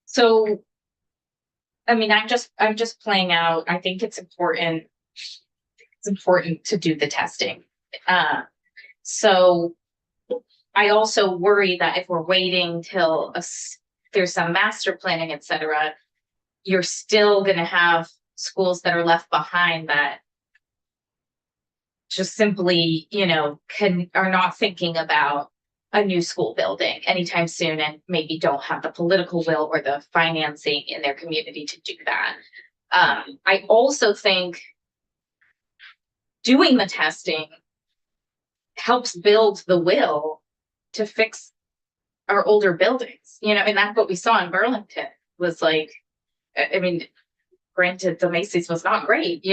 So, I mean, I'm just playing out. I think it's important. It's important to do the testing. So I also worry that if we're waiting till there's some master planning, et cetera, you're still going to have schools that are left behind that just simply, are not thinking about a new school building anytime soon and maybe don't have the political will or the financing in their community to do that. I also think doing the testing helps build the will to fix our older buildings, and that's what we saw in Burlington was like, I mean, granted, the Macy's was not great,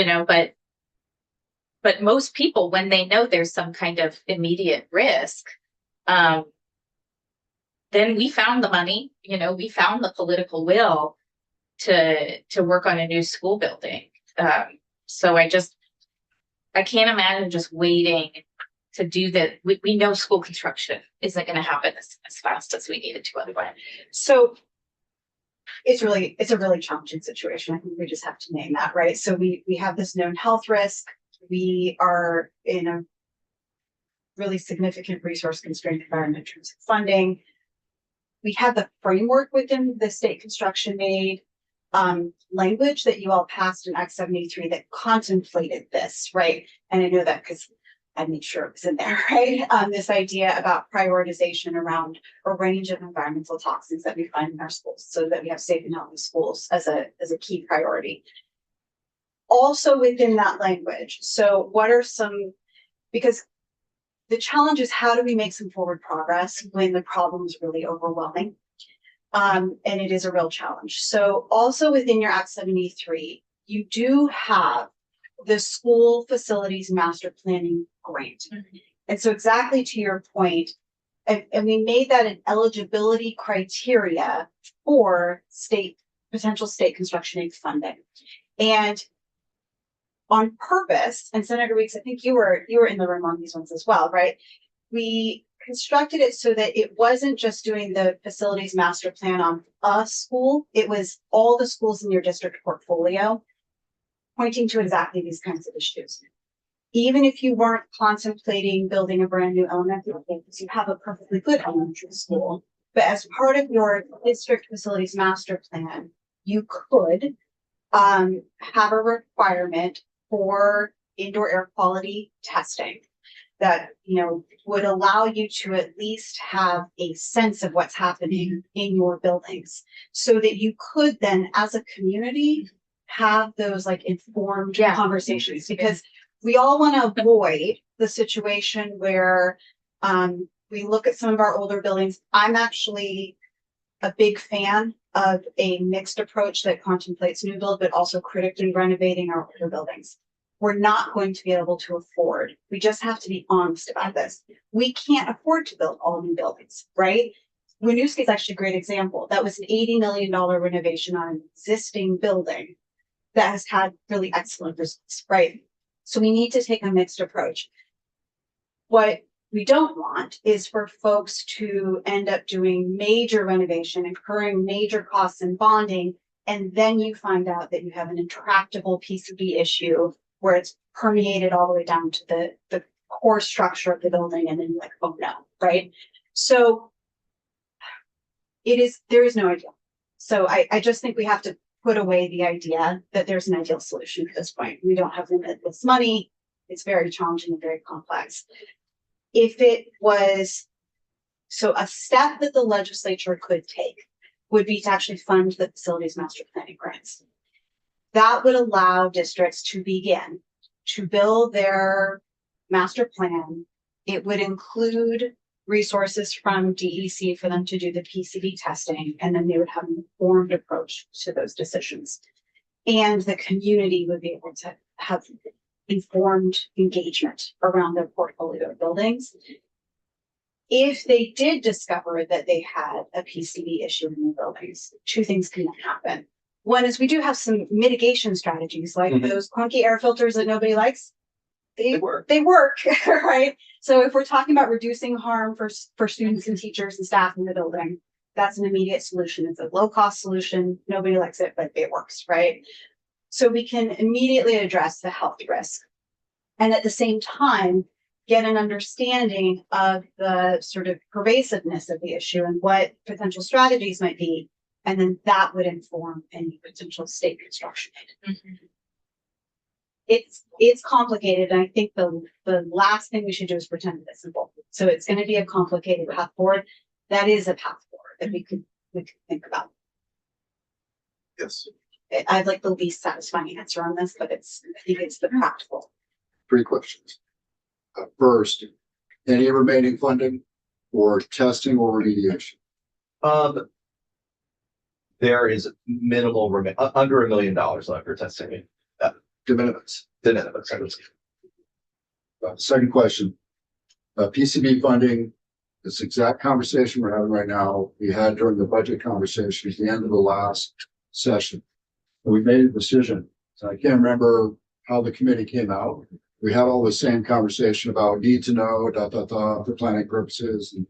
but most people, when they know there's some kind of immediate risk, then we found the money, we found the political will to work on a new school building. So I can't imagine just waiting to do that. We know school construction isn't going to happen as fast as we need it to otherwise. So it's a really challenging situation. I think we just have to name that, right? So we have this known health risk. We are in a really significant resource constrained environment in terms of funding. We had the framework within the state construction aid language that you all passed in Act 73 that contemplated this, right? And I know that because I made sure it was in there, right? This idea about prioritization around a range of environmental toxins that we find in our schools so that we have safe and healthy schools as a key priority. Also within that language, so what are because the challenge is how do we make some forward progress when the problem is really overwhelming? And it is a real challenge. So also within your Act 73, you do have the school facilities master planning grant. Mm-hmm. And so exactly to your point, and we made that an eligibility criteria for potential state construction aid funding. And on purpose, and Senator Weeks, I think you were in the room on these ones as well, right? We constructed it so that it wasn't just doing the facilities master plan on a school, it was all the schools in your district portfolio, pointing to exactly these kinds of issues. Even if you weren't contemplating building a brand new elementary campus, you have a perfectly good elementary school. But as part of your district facilities master plan, you could have a requirement for indoor air quality testing that, you know, would allow you to at least have a sense of what's happening in your buildings so that you could then, as a community, have those like informed conversations, because we all want to avoid the situation where we look at some of our older buildings. I'm actually a big fan of a mixed approach that contemplates new build, but also critically renovating our older buildings. We're not going to be able to afford. We just have to be honest about this. We can't afford to build all new buildings, right? Winooski is actually a great example. That was an $80 million renovation on an existing building that has had really excellent results, right? So we need to take a mixed approach. What we don't want is for folks to end up doing major renovation, incurring major costs and bonding, and then you find out that you have an intractable PCB issue where it's permeated all the way down to the core structure of the building, and then you're like, oh no, right? So there is no ideal. So I just think we have to put away the idea that there's an ideal solution at this point. We don't have limitless money. It's very challenging and very complex. If it was, so a step that the legislature could take would be to actually fund the facilities master planning grants. That would allow districts to begin to build their master plan. It would include resources from DEC for them to do the PCB testing, and then they would have an informed approach to those decisions. And the community would be able to have informed engagement around their portfolio of buildings. If they did discover that they had a PCB issue in their buildings, two things can happen. One is we do have some mitigation strategies, like those clunky air filters that nobody likes. They work, right? So if we're talking about reducing harm for students and teachers and staff in the building, that's an immediate solution. It's a low-cost solution. Nobody likes it, but it works, right? So we can immediately address the health risk. And at the same time, get an understanding of the sort of pervasiveness of the issue and what potential strategies might be. And then that would inform any potential state construction aid. It's complicated. And I think the last thing we should do is pretend that it's simple. So it's going to be a complicated path forward. That is a path forward that we could think about. Yes. I'd like the least satisfying answer on this, but I think it's the practical. 3 questions. First, any remaining funding for testing or remediation? There is minimal under $1 million left for testing. De minimis. De minimis, I would say. Second question, PCB funding, this exact conversation we're having right now, we had during the budget conversation at the end of the last session. And we made a decision. So I can't remember how the committee came out. We had all the same conversation about need to know, for planning purposes and,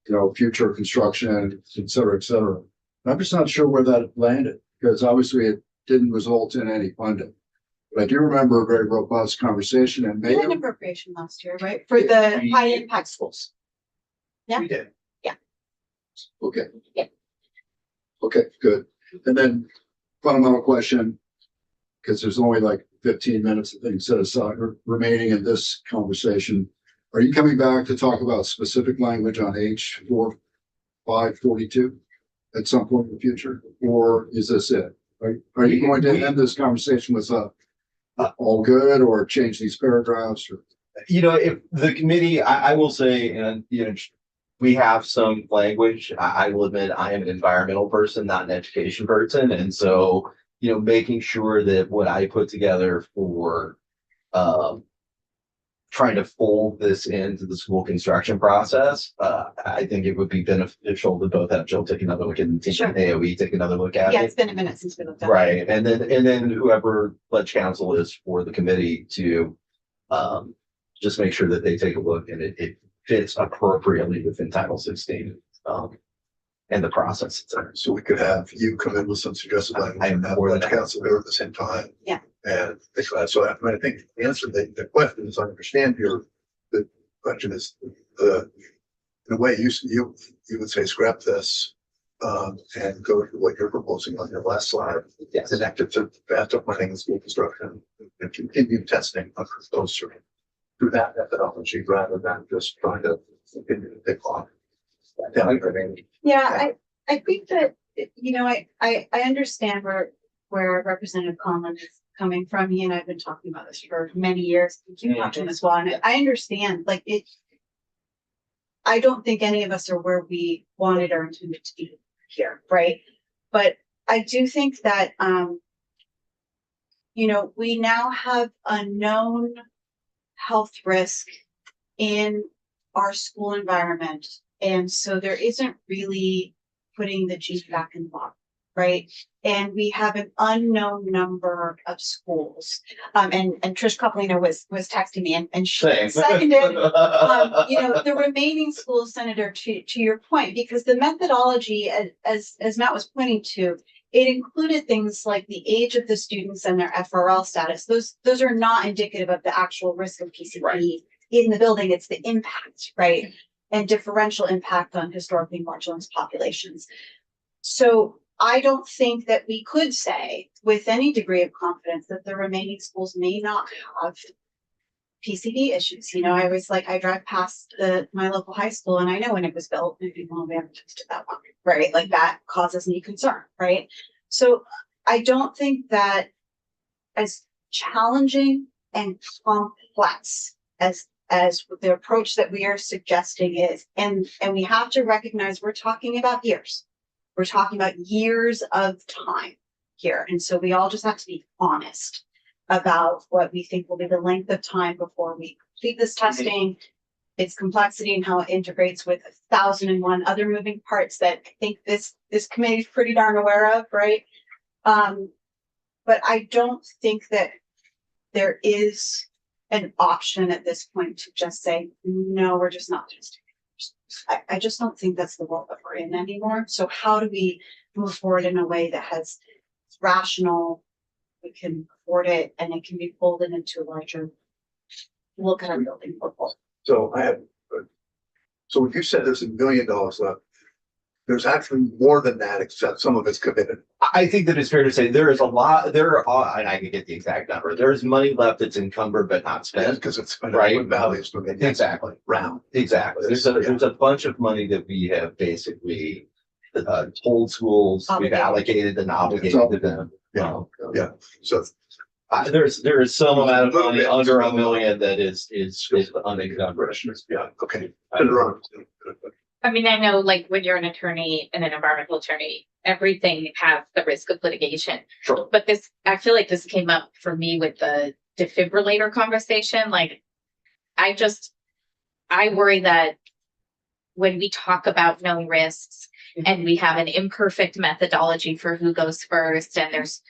you know, future construction, et cetera, et cetera. I'm just not sure where that landed, because obviously it didn't result in any funding. But I do remember a very robust conversation, and We had an maybe appropriation last year, right? For the high impact schools. Yeah. We did. okay. Yeah. Okay, good. And then fundamental question, because there's only like 15 minutes of things set aside remaining in this conversation. Are you coming back to talk about specific language on H4 542 at some point in the future, or is this it? Are you going to end this conversation with all good, or change these paragraphs? Or? You know, if the committee, I will say, and you know, we have some language. I will admit I am an environmental person, not an education person, and so you know, making sure that what I put together for trying to fold this into the school construction process, I think it would be beneficial to both have Jill take another look and Sure. AOE take another look at Yeah, it. it's been a minute since we looked at it. Right, and then whoever pledge council is for the committee to just make sure that they take a look and it fits appropriately within Title 16 and the process. So we could have you come in with some suggested language I'm and have more than the council there at the same time. Yeah. And things like that. So I think the answer to the question is, I understand the question is, in a way, you would say scrap this, and go to what you're proposing on your last slide. Yes. Connected to faster planning and school construction and continue testing of those through that methodology rather than just trying to continue to pick off. Yeah, I think that, you know, I understand where Representative Conlon is coming from. He and I've been talking about this for many years. You talked to him as well, and I understand, like, I don't think any of us are where we wanted or intended to be here, right? But I do think that, you know, we now have a known health risk in our school environment. And so there isn't really putting the G back in the bottle, right? And we have an unknown number of schools. And Trish Copolino was texting me and she Same. seconded, you know, the remaining schools, Senator, to your point, because the methodology, as Matt was pointing to, it included things like the age of the students and their FRL status. Those are not indicative of the actual risk of PCP Right. in the building. It's the impact, right? And differential impact on historically marginalized populations. So I don't think that we could say with any degree of confidence that the remaining schools may not have PCD issues. You know, I was like, I drive past my local high school and I know when it was built, maybe, well, we haven't tested that one, right? Like that causes me concern, right? So I don't think that as challenging and complex as the approach that we are suggesting is, and we have to recognize we're talking about years. We're talking about years of time here. And so we all just have to be honest about what we think will be the length of time before we complete this testing, its complexity and how it integrates with 1,001 other moving parts that I think this committee is pretty darn aware of, right? But I don't think that there is an option at this point to just say, no, we're just not testing. I just don't think that's the world that we're in anymore. So how do we move forward in a way that has rational, we can afford it, and it can be folded into a larger look at our building portfolio? So so when you said there's $1 million left, there's actually more than that, except some of it's committed. I think that it's fair to say there is a lot, and I can get the exact number. There's money left that's encumbered but not spent. Because it's Right. values to me. Exactly. Round. Exactly. There's a bunch of money that we have basically told schools, we've Obligated. allocated and obligated to them. Yeah. So There is some amount of money under $1 million that is unencumbered. yeah, okay. I mean, I know like when you're an attorney and an environmental attorney, everything has the risk of litigation. Sure. But I feel like this came up for me with the defibrillator conversation. Like, I worry that when we talk about known risks and we have an imperfect methodology for who goes first and there's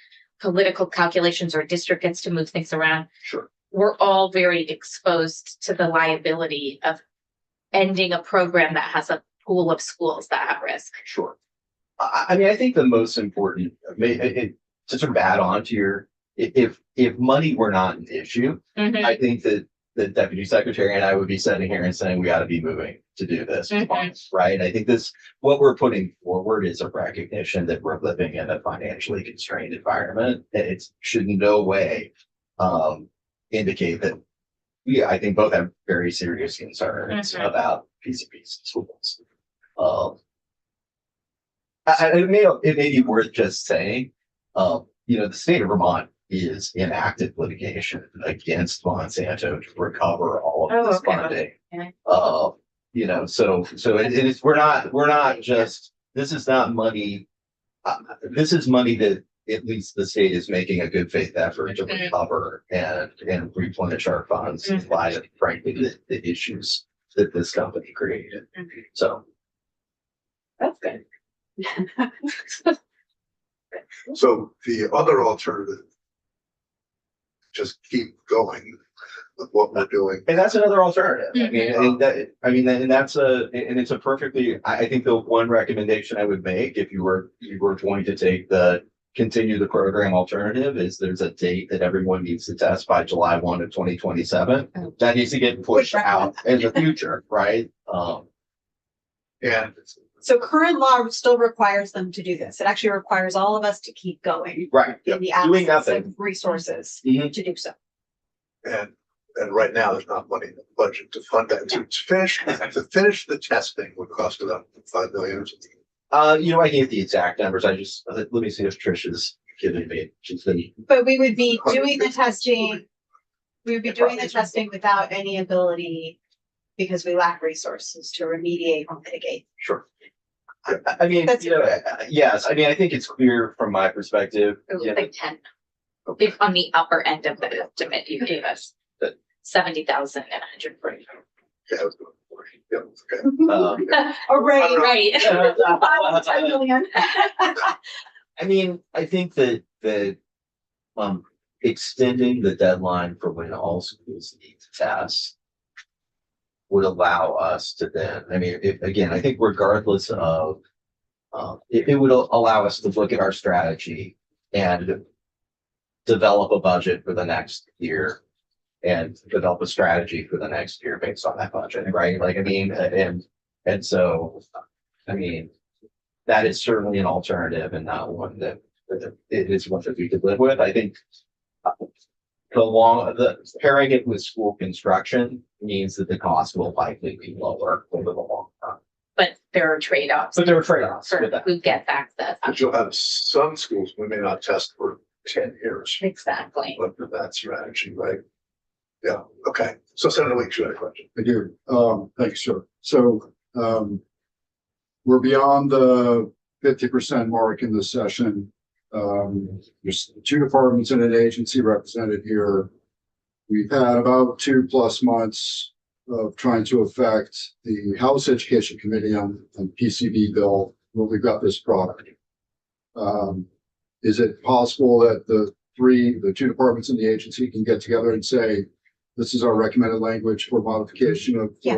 political calculations or district gets to move things around. Sure. We're all very exposed to the liability of ending a program that has a pool of schools that have risk. Sure. I mean, I think the most important, to sort of add on to your, if money were not an issue, Mhm. I think that the deputy secretary and I would be sitting here and saying, we got to be moving to do this, right? I think what we're putting forward is a recognition that we're living in a financially constrained environment, and it should in no way indicate that I think both have very serious concerns about PCP schools. It may be worth just saying, the state of Vermont is in active litigation against Monsanto to recover all of this funding. Okay. We're not just, this is not money. This is money that at least the state is making a good faith effort to recover and replenish our funds in light of, frankly, the issues that this company created. So. That's good. So the other alternative, just keep going with what we're doing. And that's another alternative. I mean, and that's and it's a perfectly, I think the one recommendation I would make if you were going to take continue the program alternative is there's a date that everyone needs to test by July 1 of 2027. That needs to get pushed out in the future, right? And So current law still requires them to do this. It actually requires all of us to keep going Right. in the Doing absence nothing. of resources Mhm. to do so. And right now, there's not money in the budget to fund that. To finish the testing would cost about $5 million or something. I gave the exact numbers. Let me see if Trish is giving me. She's been. But we would be doing the testing. We would be doing the testing without any ability because we lack resources to remediate or mitigate. Sure. I mean, That's- yes. I mean, I think it's clear from my perspective. It was you know, like 10. If on the upper end of the estimate you gave us, 70,000 and 140. Yeah, I was going for it. Yeah, okay. Array, Right. 10 million. I mean, I think that extending the deadline for when all schools need to test would allow us to then, I mean, I think regardless of, it would allow us to look at our strategy and develop a budget for the next year and develop a strategy for the next year based on that budget, right? Like, I mean, and so, I mean, that is certainly an alternative and not one that it is one that we could live with. I think pairing it with school construction means that the cost will likely be lower over the long term. But there are trade-offs But there are trade-offs for with that. who gets access. But you'll have some schools, we may not test for 10 years. Exactly. Look at that strategy, right? Yeah, okay. So Senator Weeks, you had a question. I do. Thank you, sir. So, we're beyond the 50% mark in this session. There's 2 departments and an agency represented here. We've had about 2+ months of trying to affect the House Education Committee on PCB bill when we've got this product. Is it possible that the 2 departments in the agency can get together and say, this is our recommended language for modification of Yeah.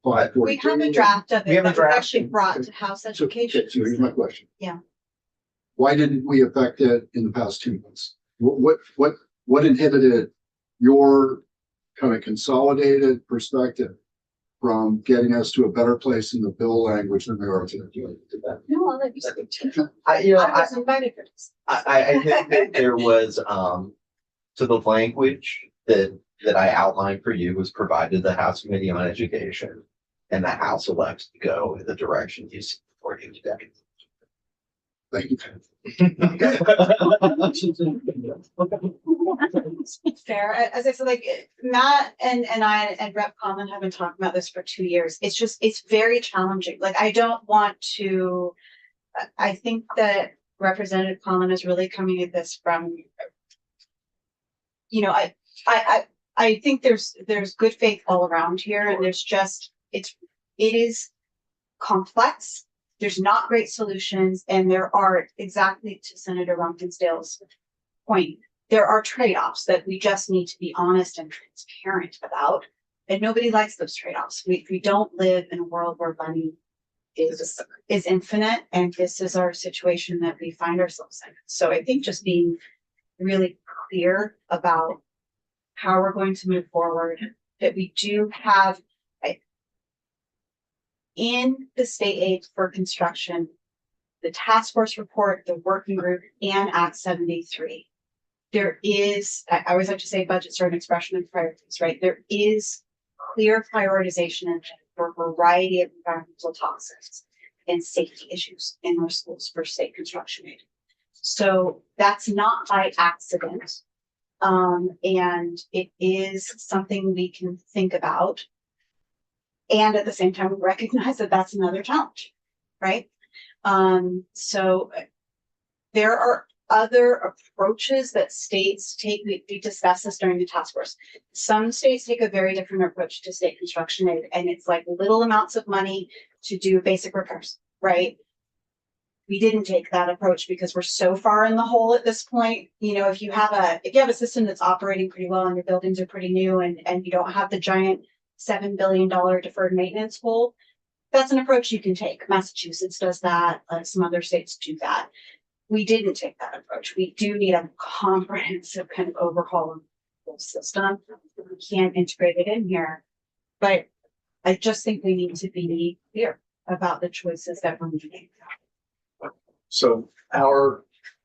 542? We have a draft of We it have a that we draft. actually brought to House So Education. here's my question. Yeah. Why didn't we affect it in the past 2 months? What inhibited your kind of consolidated perspective from getting us to a better place in the bill language than we are today? No, I'll let you speak to it. I was invited for this. I think that there was, so the language that I outlined for you was provided to the House Committee on Education, and the House elects to go in the direction you see for you today. Thank you. Fair. As I said, like Matt and I and Rep Common have been talking about this for 2 years. It's very challenging. Like I don't want to, I think that Representative Common is really coming at this from, I think there's good faith all around here and there's just, it is complex. There's not great solutions and there are, exactly to Senator Rumpensdale's point, there are trade-offs that we just need to be honest and transparent about. And nobody likes those trade-offs. We don't live in a world where money is infinite. And this is our situation that we find ourselves in. So I think just being really clear about how we're going to move forward, that we do have in the state aid for construction, the task force report, the working group, and Act 73. There is, I always like to say budgets are an expression of priorities, right? There is clear prioritization for a variety of environmental toxins and safety issues in our schools for state construction aid. So that's not by accident. And it is something we can think about. And at the same time, recognize that that's another challenge, right? So there are other approaches that states take. We discussed this during the task force. Some states take a very different approach to state construction aid, and it's like little amounts of money to do basic repairs, right? We didn't take that approach because we're so far in the hole at this point. You know, if you have a system that's operating pretty well and your buildings are pretty new and you don't have the giant $7 billion deferred maintenance hole, that's an approach you can take. Massachusetts does that. Some other states do that. We didn't take that approach. We do need a comprehensive kind of overhaul of the whole system. We can't integrate it in here, but I just think we need to be clear about the choices that we're making. So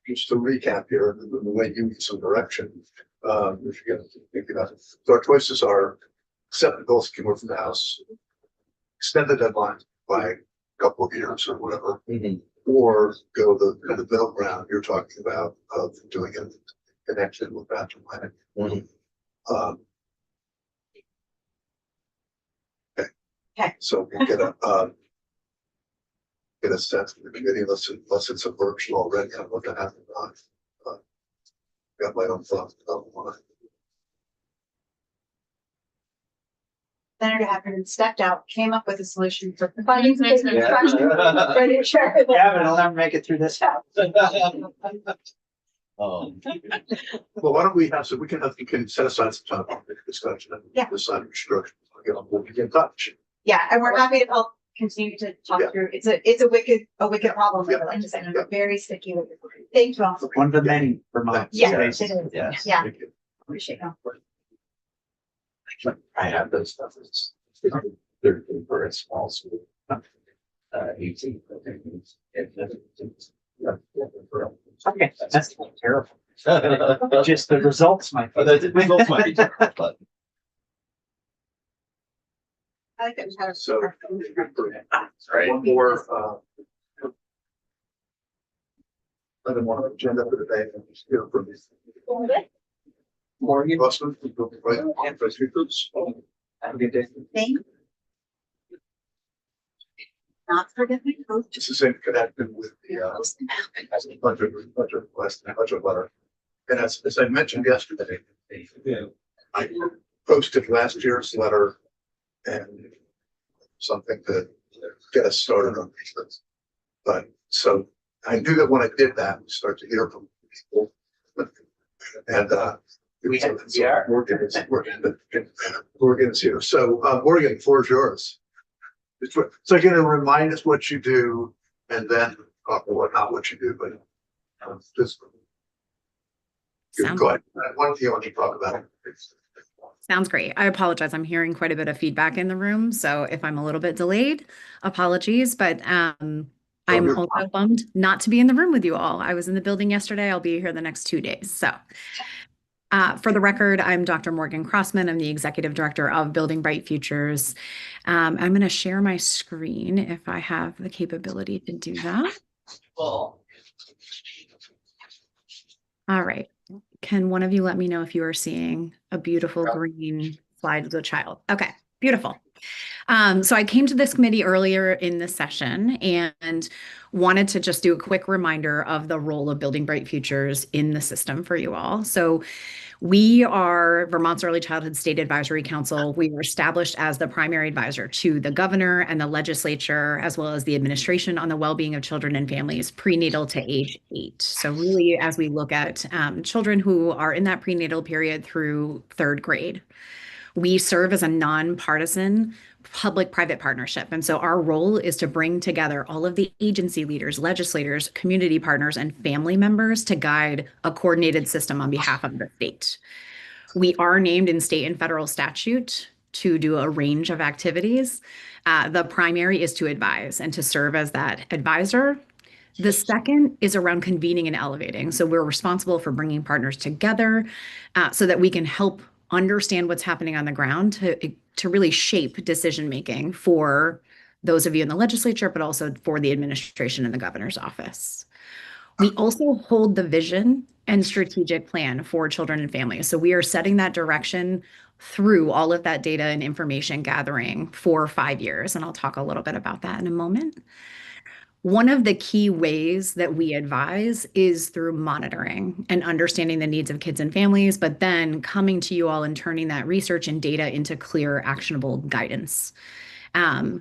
just to recap here, the way you need some direction, if you're gonna think about it. So our choices are accept the goals that came over from the House, extend the deadline by a couple of years or whatever, or go the middle ground you're talking about of doing it connected with master planning. Okay. So we'll get a sense from the committee, unless it's a virtual already, on what to happen on. Got my own thoughts about one. Senator Heffernan stepped out, came up with a solution for the funding. Yeah, but I'll never make it through this house. Well, why don't we have, so we can set aside some time for the discussion and Yeah. decide restrictions. We'll be in touch. Yeah, and we're happy to help continue to talk Yeah. through. It's a wicked problem, I would like to say, and a very sticky wicked. Thank you all. One of the many Vermont. Yeah, states. it is. Yes. Yeah, Thank you. appreciate that. I have those stuff. They're for a small school. 18. Okay, that's terrible. Just the results might be. The results might be different, but I like that we have. So, right. one more, item on the agenda for the day, and just hear from this. Morgan, Boston, right, and for three groups. Have a good day. Thank you. Not forget my coach. It's the same connected with the, budget request and budget letter. And as I mentioned yesterday, I posted last year's letter and something to get us started on these things. But so I knew that when I did that, we start to hear from people. And Morgan is here. So Morgan, the floor is yours. So you're gonna remind us what you do and then not what you do, but just go ahead. One thing I want to talk about. Sounds great. I apologize. I'm hearing quite a bit of feedback in the room. So if I'm a little bit delayed, apologies, but I'm also bummed not to be in the room with you all. I was in the building yesterday. I'll be here the next 2 days. So for the record, I'm Dr. Morgan Crossman. I'm the Executive Director of Building Bright Futures. I'm going to share my screen if I have the capability to do that. All right. Can one of you let me know if you are seeing a beautiful green slide with a child? Okay, beautiful. So I came to this committee earlier in the session and wanted to just do a quick reminder of the role of Building Bright Futures in the system for you all. So we are Vermont's Early Childhood State Advisory Council. We were established as the primary advisor to the governor and the legislature, as well as the administration on the well-being of children and families prenatal to age 8. So really, as we look at children who are in that prenatal period through 3rd grade, we serve as a nonpartisan public-private partnership. And so our role is to bring together all of the agency leaders, legislators, community partners, and family members to guide a coordinated system on behalf of the state. We are named in state and federal statute to do a range of activities. The primary is to advise and to serve as that advisor. The second is around convening and elevating. So we're responsible for bringing partners together so that we can help understand what's happening on the ground to really shape decision-making for those of you in the legislature, but also for the administration and the governor's office. We also hold the vision and strategic plan for children and families. So we are setting that direction through all of that data and information gathering for 5 years. And I'll talk a little bit about that in a moment. One of the key ways that we advise is through monitoring and understanding the needs of kids and families, but then coming to you all and turning that research and data into clear, actionable guidance.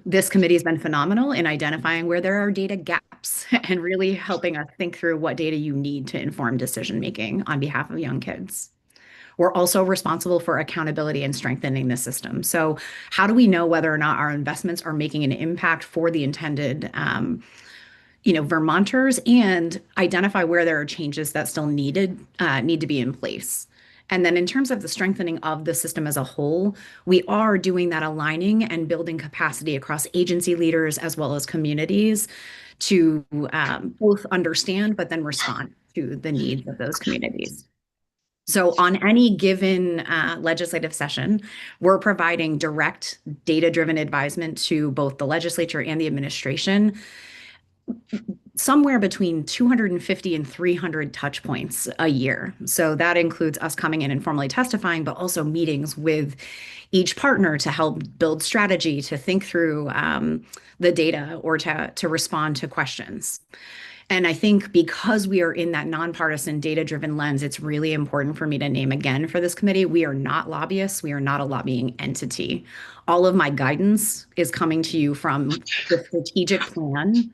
This committee has been phenomenal in identifying where there are data gaps and really helping us think through what data you need to inform decision-making on behalf of young kids. We're also responsible for accountability and strengthening the system. So how do we know whether or not our investments are making an impact for the intended Vermonters, and identify where there are changes that still need to be in place? And then in terms of the strengthening of the system as a whole, we are doing that aligning and building capacity across agency leaders as well as communities to both understand but then respond to the needs of those communities. So on any given legislative session, we're providing direct data-driven advisement to both the legislature and the administration, somewhere between 250 and 300 touch points a year. So that includes us coming in and formally testifying, but also meetings with each partner to help build strategy, to think through the data, or to respond to questions. And I think because we are in that nonpartisan data-driven lens, it's really important for me to name again for this committee, we are not lobbyists. We are not a lobbying entity. All of my guidance is coming to you from the strategic plan,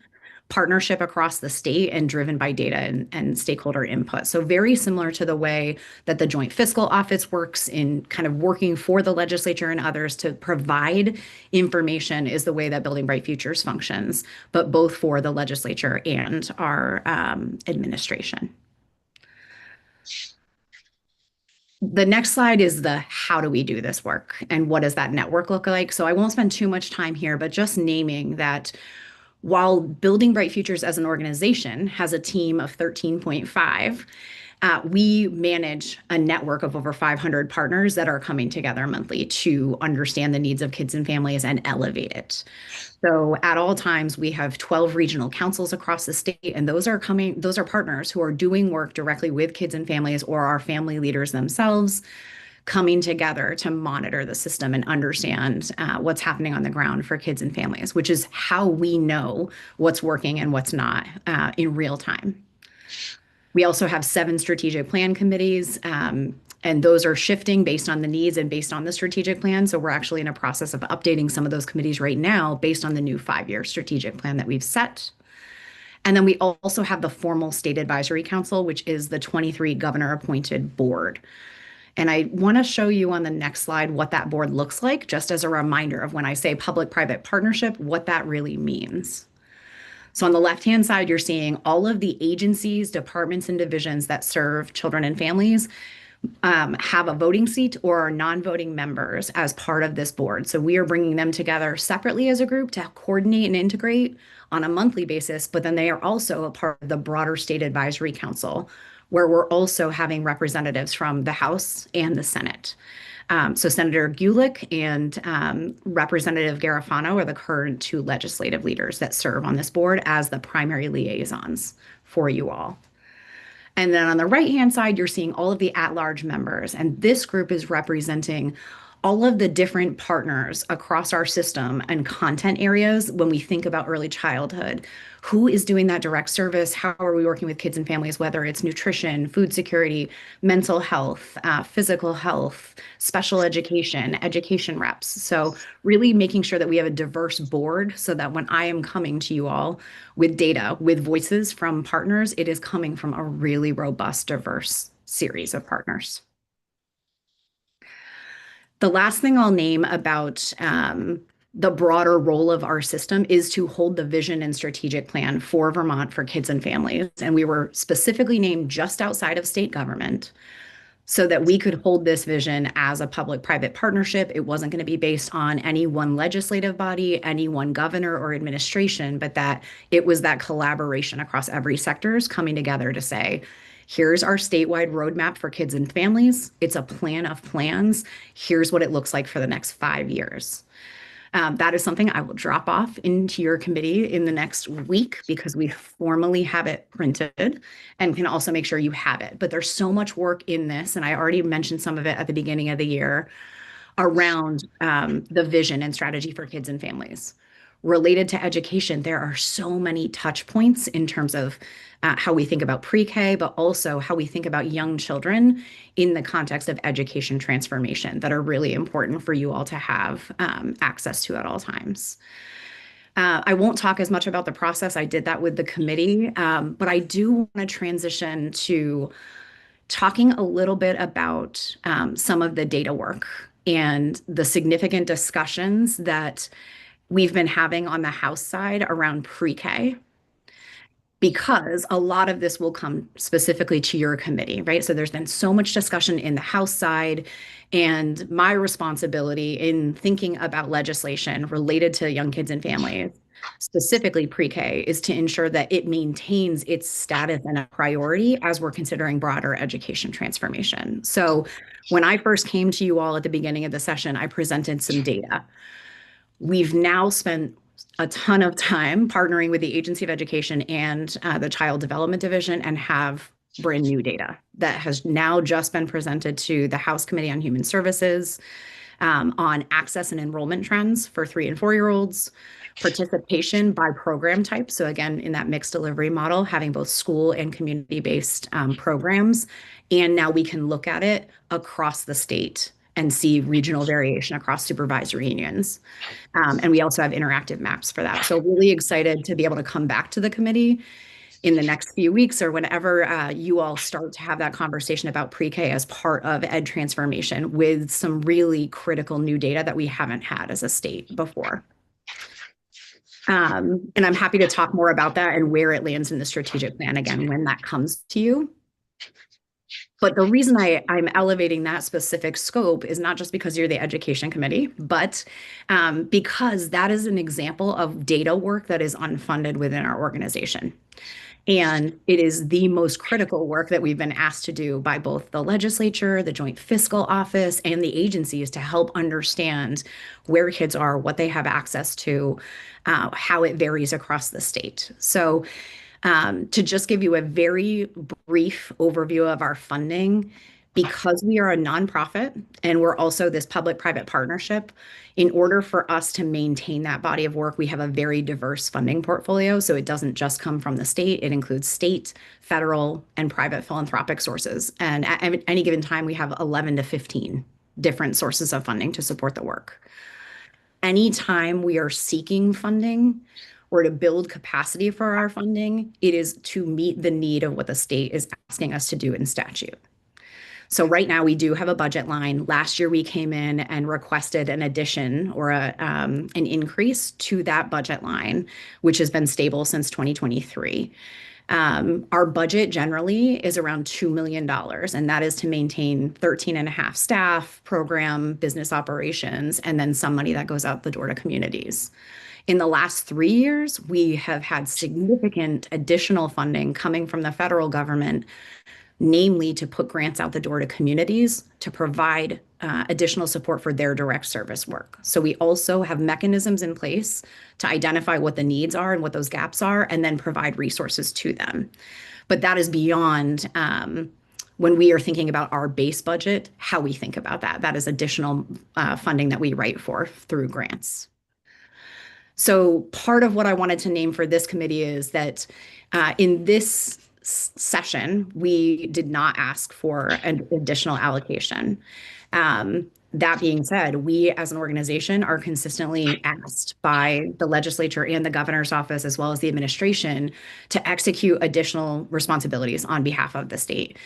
partnership across the state, and driven by data and stakeholder input. So very similar to the way that the Joint Fiscal Office works in kind of working for the legislature and others to provide information is the way that Building Bright Futures functions, but both for the legislature and our administration. The next slide is the how do we do this work and what does that network look like? So I won't spend too much time here, but just naming that while Building Bright Futures as an organization has a team of 13.5, we manage a network of over 500 partners that are coming together monthly to understand the needs of kids and families and elevate it. So at all times, we have 12 regional councils across the state, and those are partners who are doing work directly with kids and families or our family leaders themselves, coming together to monitor the system and understand what's happening on the ground for kids and families, which is how we know what's working and what's not in real time. We also have 7 strategic plan committees, and those are shifting based on the needs and based on the strategic plan. So we're actually in a process of updating some of those committees right now based on the new 5-year strategic plan that we've set. And then we also have the formal State Advisory Council, which is the 23 governor-appointed board. And I want to show you on the next slide what that board looks like, just as a reminder of when I say public-private partnership, what that really means. So on the left-hand side, you're seeing all of the agencies, departments, and divisions that serve children and families have a voting seat or are non-voting members as part of this board. So we are bringing them together separately as a group to coordinate and integrate on a monthly basis, but then they are also a part of the broader State Advisory Council, where we're also having representatives from the House and the Senate. So Senator Gulick and Representative Garofano are the current 2 legislative leaders that serve on this board as the primary liaisons for you all. And then on the right-hand side, you're seeing all of the at-large members, and this group is representing all of the different partners across our system and content areas when we think about early childhood. Who is doing that direct service? How are we working with kids and families, whether it's nutrition, food security, mental health, physical health, special education reps. So really making sure that we have a diverse board so that when I am coming to you all with data, with voices from partners, it is coming from a really robust, diverse series of partners. The last thing I'll name about the broader role of our system is to hold the vision and strategic plan for Vermont for kids and families. And we were specifically named just outside of state government so that we could hold this vision as a public-private partnership. It wasn't going to be based on any one legislative body, any one governor or administration, but that it was that collaboration across every sectors coming together to say, here's our statewide roadmap for kids and families. It's a plan of plans. Here's what it looks like for the next 5 years. That is something I will drop off into your committee in the next week because we formally have it printed and can also make sure you have it. But there's so much work in this, and I already mentioned some of it at the beginning of the year, around the vision and strategy for kids and families. related to education, there are so many touch points in terms of how we think about pre-K, but also how we think about young children in the context of education transformation that are really important for you all to have access to at all times. I won't talk as much about the process. I did that with the committee, but I do want to transition to talking a little bit about some of the data work and the significant discussions that we've been having on the House side around pre-K, because a lot of this will come specifically to your committee, right? So there's been so much discussion in the House side, and my responsibility in thinking about legislation related to young kids and families, specifically pre-K, is to ensure that it maintains its status and a priority as we're considering broader education transformation. So when I first came to you all at the beginning of the session, I presented some data. We've now spent a ton of time partnering with the Agency of Education and the Child Development Division, and have brand new data that has now just been presented to the House Committee on Human Services on access and enrollment trends for 3 and 4-year-olds, participation by program type. So again, in that mixed delivery model, having both school and community-based programs. And now we can look at it across the state and see regional variation across supervisory unions. And we also have interactive maps for that. So really excited to be able to come back to the committee in the next few weeks, or whenever you all start to have that conversation about pre-K as part of ed transformation, with some really critical new data that we haven't had as a state before. And I'm happy to talk more about that and where it lands in the strategic plan again when that comes to you. But the reason I'm elevating that specific scope is not just because you're the education committee, but because that is an example of data work that is unfunded within our organization. And it is the most critical work that we've been asked to do by both the legislature, the Joint Fiscal Office, and the agencies to help understand where kids are, what they have access to, how it varies across the state. So to just give you a very brief overview of our funding, because we are a nonprofit and we're also this public-private partnership, in order for us to maintain that body of work, we have a very diverse funding portfolio. So it doesn't just come from the state, it includes state, federal, and private philanthropic sources. And at any given time, we have 11 to 15 different sources of funding to support the work. Anytime we are seeking funding or to build capacity for our funding, it is to meet the need of what the state is asking us to do in statute. So right now we do have a budget line. Last year we came in and requested an addition or an increase to that budget line, which has been stable since 2023. Our budget generally is around $2 million, and that is to maintain 13 and a half staff, program, business operations, and then some money that goes out the door to communities. In the last 3 years, we have had significant additional funding coming from the federal government, namely to put grants out the door to communities to provide additional support for their direct service work. So we also have mechanisms in place to identify what the needs are and what those gaps are, and then provide resources to them. But that is beyond when we are thinking about our base budget, how we think about that. That is additional funding that we write for through grants. So part of what I wanted to name for this committee is that in this session, we did not ask for an additional allocation. That being said, we as an organization are consistently asked by the legislature and the governor's office, as well as the administration, to execute additional responsibilities on behalf of the state.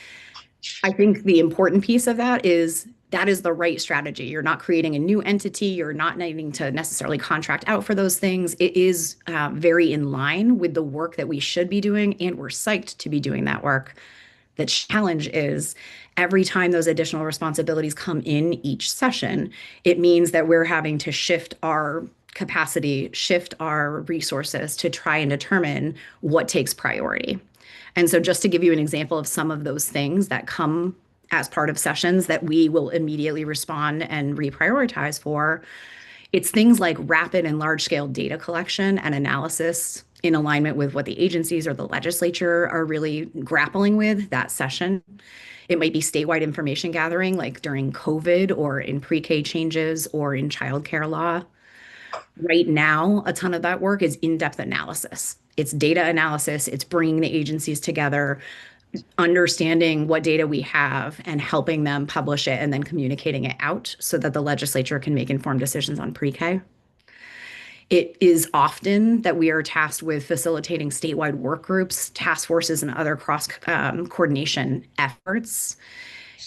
I think the important piece of that is the right strategy. You're not creating a new entity. You're not needing to necessarily contract out for those things. It is very in line with the work that we should be doing, and we're psyched to be doing that work. The challenge is every time those additional responsibilities come in each session, it means that we're having to shift our capacity, shift our resources to try and determine what takes priority. And so just to give you an example of some of those things that come as part of sessions that we will immediately respond and reprioritize for, it's things like rapid and large-scale data collection and analysis in alignment with what the agencies or the legislature are really grappling with that session. It might be statewide information gathering, like during COVID or in pre-K changes or in childcare law. Right now, a ton of that work is in-depth analysis. It's data analysis, it's bringing the agencies together, understanding what data we have and helping them publish it and then communicating it out so that the legislature can make informed decisions on pre-K. It is often that we are tasked with facilitating statewide work groups, task forces, and other cross coordination efforts,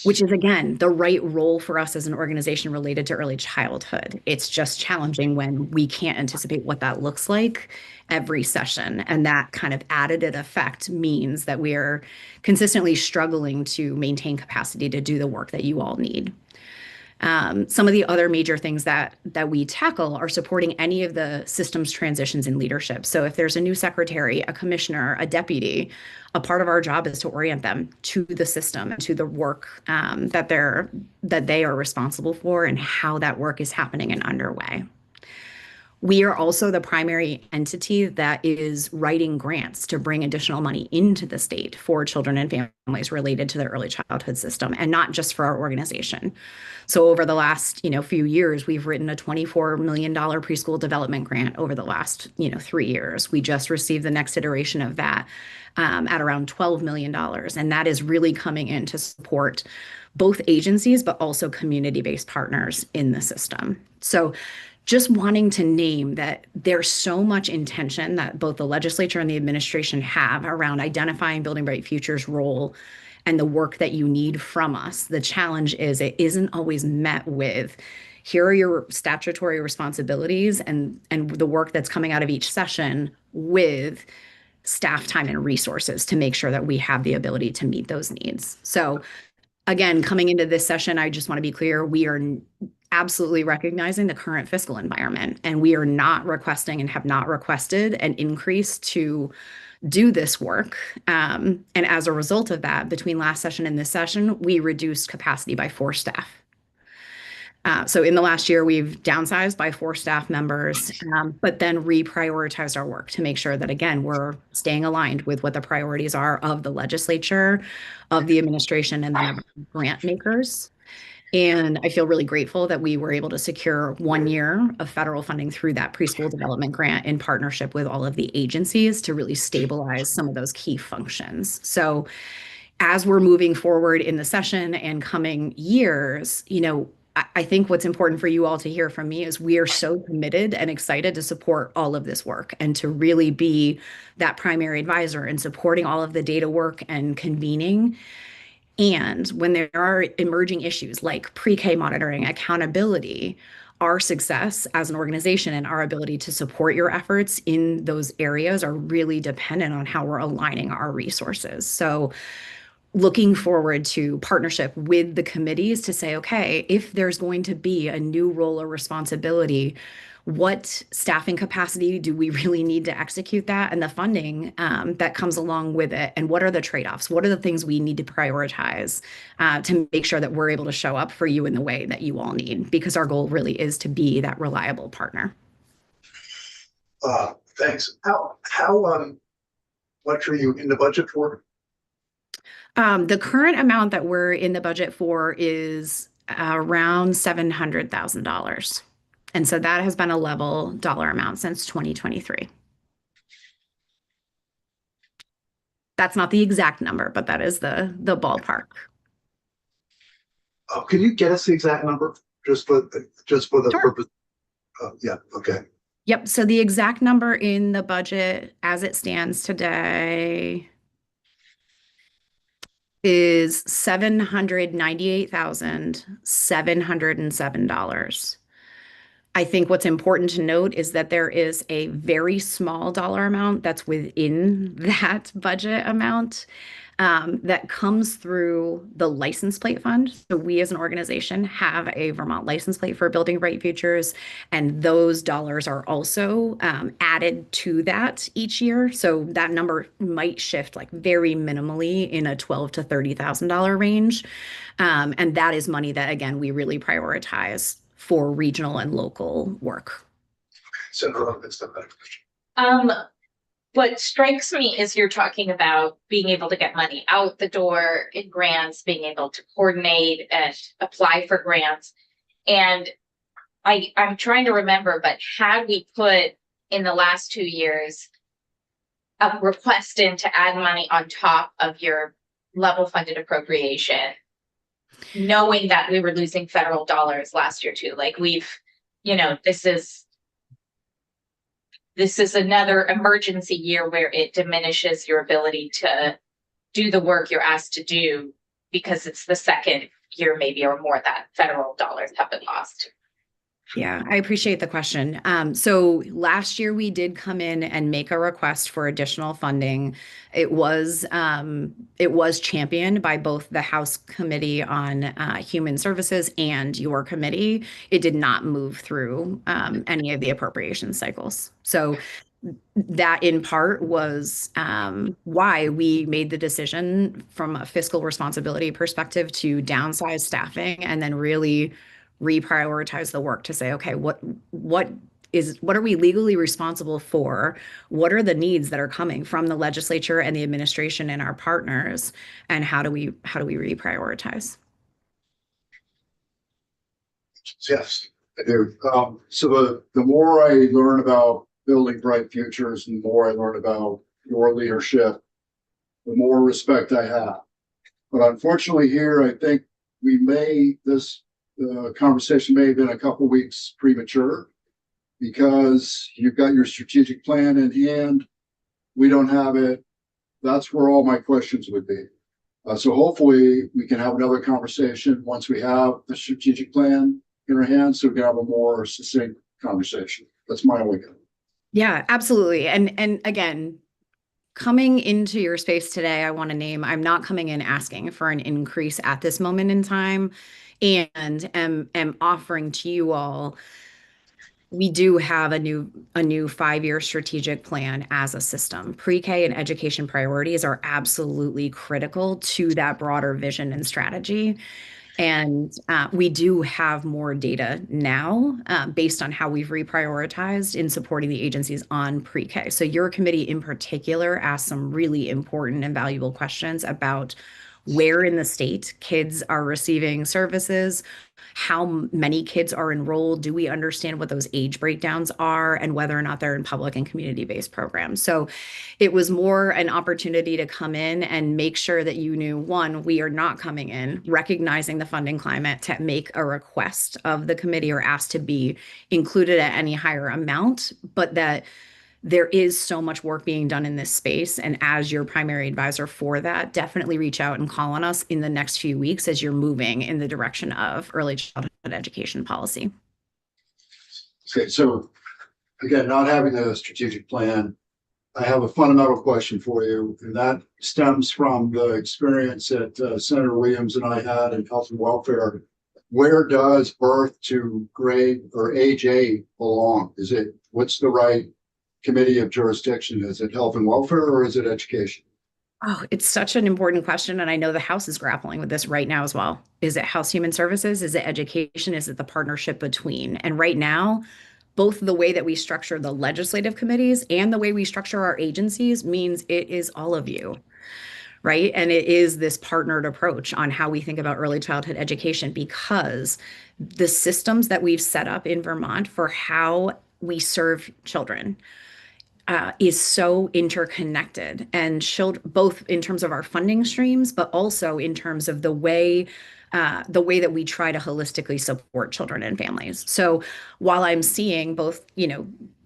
which is, again, the right role for us as an organization related to early childhood. It's just challenging when we can't anticipate what that looks like every session. And that kind of additive effect means that we are consistently struggling to maintain capacity to do the work that you all need. Some of the other major things that we tackle are supporting any of the systems transitions in leadership. So if there's a new secretary, a commissioner, a deputy, a part of our job is to orient them to the system and to the work that they are responsible for and how that work is happening and underway. We are also the primary entity that is writing grants to bring additional money into the state for children and families related to the early childhood system, and not just for our organization. So over the last, few years, we've written a $24 million preschool development grant over the last, 3 years. We just received the next iteration of that at around $12 million. And that is really coming in to support both agencies, but also community-based partners in the system. So just wanting to name that there's so much intention that both the legislature and the administration have around identifying Building Bright Future's role and the work that you need from us. The challenge is it isn't always met with, here are your statutory responsibilities and the work that's coming out of each session with staff time and resources to make sure that we have the ability to meet those needs. So again, coming into this session, I just want to be clear, we are absolutely recognizing the current fiscal environment, and we are not requesting and have not requested an increase to do this work. And as a result of that, between last session and this session, we reduced capacity by 4 staff. So in the last year, we've downsized by 4 staff members, but then reprioritized our work to make sure that, again, we're staying aligned with what the priorities are of the legislature, of the administration, and then of grant makers. And I feel really grateful that we were able to secure 1 year of federal funding through that preschool development grant in partnership with all of the agencies to really stabilize some of those key functions. So as we're moving forward in the session and coming years, I think what's important for you all to hear from me is we are so committed and excited to support all of this work and to really be that primary advisor in supporting all of the data work and convening. And when there are emerging issues like pre-K monitoring, accountability, our success as an organization and our ability to support your efforts in those areas are really dependent on how we're aligning our resources. So looking forward to partnership with the committees to say, okay, if there's going to be a new role or responsibility, what staffing capacity do we really need to execute that, and the funding that comes along with it, and what are the trade-offs? What are the things we need to prioritize to make sure that we're able to show up for you in the way that you all need, because our goal really is to be that reliable partner. Thanks. How much are you in the budget for? The current amount that we're in the budget for is around $700,000. And so that has been a level dollar amount since 2023. That's not the exact number, but that is the ballpark. Can you get us the exact number just for the Sure. purpose? Yeah. Okay. Yep. So the exact number in the budget as it stands today is $798,707. I think what's important to note is that there is a very small dollar amount that's within that budget amount that comes through the license plate fund. So we as an organization have a Vermont license plate for Building Bright Futures, and those dollars are also added to that each year. So that number might shift like very minimally in a $12,000 to $30,000 range. And that is money that, again, we really prioritize for regional and local work. Senator, What strikes me is you're talking about being able to get money out the door in grants, being able to coordinate and apply for grants. And I'm trying to remember, but had we put in the last 2 years a request in to add money on top of your level funded appropriation, knowing that we were losing federal dollars last year too, like this is another emergency year where it diminishes your ability to do the work you're asked to do because it's the second year maybe or more that federal dollars have been lost. Yeah, I appreciate the question. So last year we did come in and make a request for additional funding. It was championed by both the House Committee on Human Services and your committee. It did not move through any of the appropriation cycles. So that in part was why we made the decision from a fiscal responsibility perspective to downsize staffing and then really reprioritize the work to say, okay, what are we legally responsible for? What are the needs that are coming from the legislature and the administration and our partners? And how do we reprioritize? Yes, I do. So the more I learn about building bright futures and the more I learn about your leadership, the more respect I have. But unfortunately here, I think this conversation may have been a couple weeks premature because you've got your strategic plan in hand. We don't have it. That's where all my questions would be. So hopefully we can have another conversation once we have the strategic plan in our hands so we can have a more succinct conversation. That's my only comment. Yeah, absolutely. And again, coming into your space today, I'm not coming in asking for an increase at this moment in time, and am offering to you all, we do have a new 5-year strategic plan as a system. Pre-K and education priorities are absolutely critical to that broader vision and strategy. And we do have more data now based on how we've reprioritized in supporting the agencies on pre-K. So your committee in particular asked some really important and valuable questions about where in the state kids are receiving services, how many kids are enrolled, do we understand what those age breakdowns are, and whether or not they're in public and community-based programs. So it was more an opportunity to come in and make sure that you knew, one, we are not coming in recognizing the funding climate to make a request of the committee or ask to be included at any higher amount, but that there is so much work being done in this space. And as your primary advisor for that, definitely reach out and call on us in the next few weeks as you're moving in the direction of early childhood education policy. Okay, so again, not having a strategic plan, I have a fundamental question for you, and that stems from the experience that Senator Williams and I had in health and welfare. Where does birth to grade or age 8 belong? What's the right committee of jurisdiction? Is it health and welfare or is it education? Oh, it's such an important question. And I know the House is grappling with this right now as well. Is it House Human Services? Is it education? Is it the partnership between? And right now, both the way that we structure the legislative committees and the way we structure our agencies means it is all of you, right? And it is this partnered approach on how we think about early childhood education, because the systems that we've set up in Vermont for how we serve children is so interconnected, and both in terms of our funding streams, but also in terms of the way that we try to holistically support children and families. So while I'm seeing both,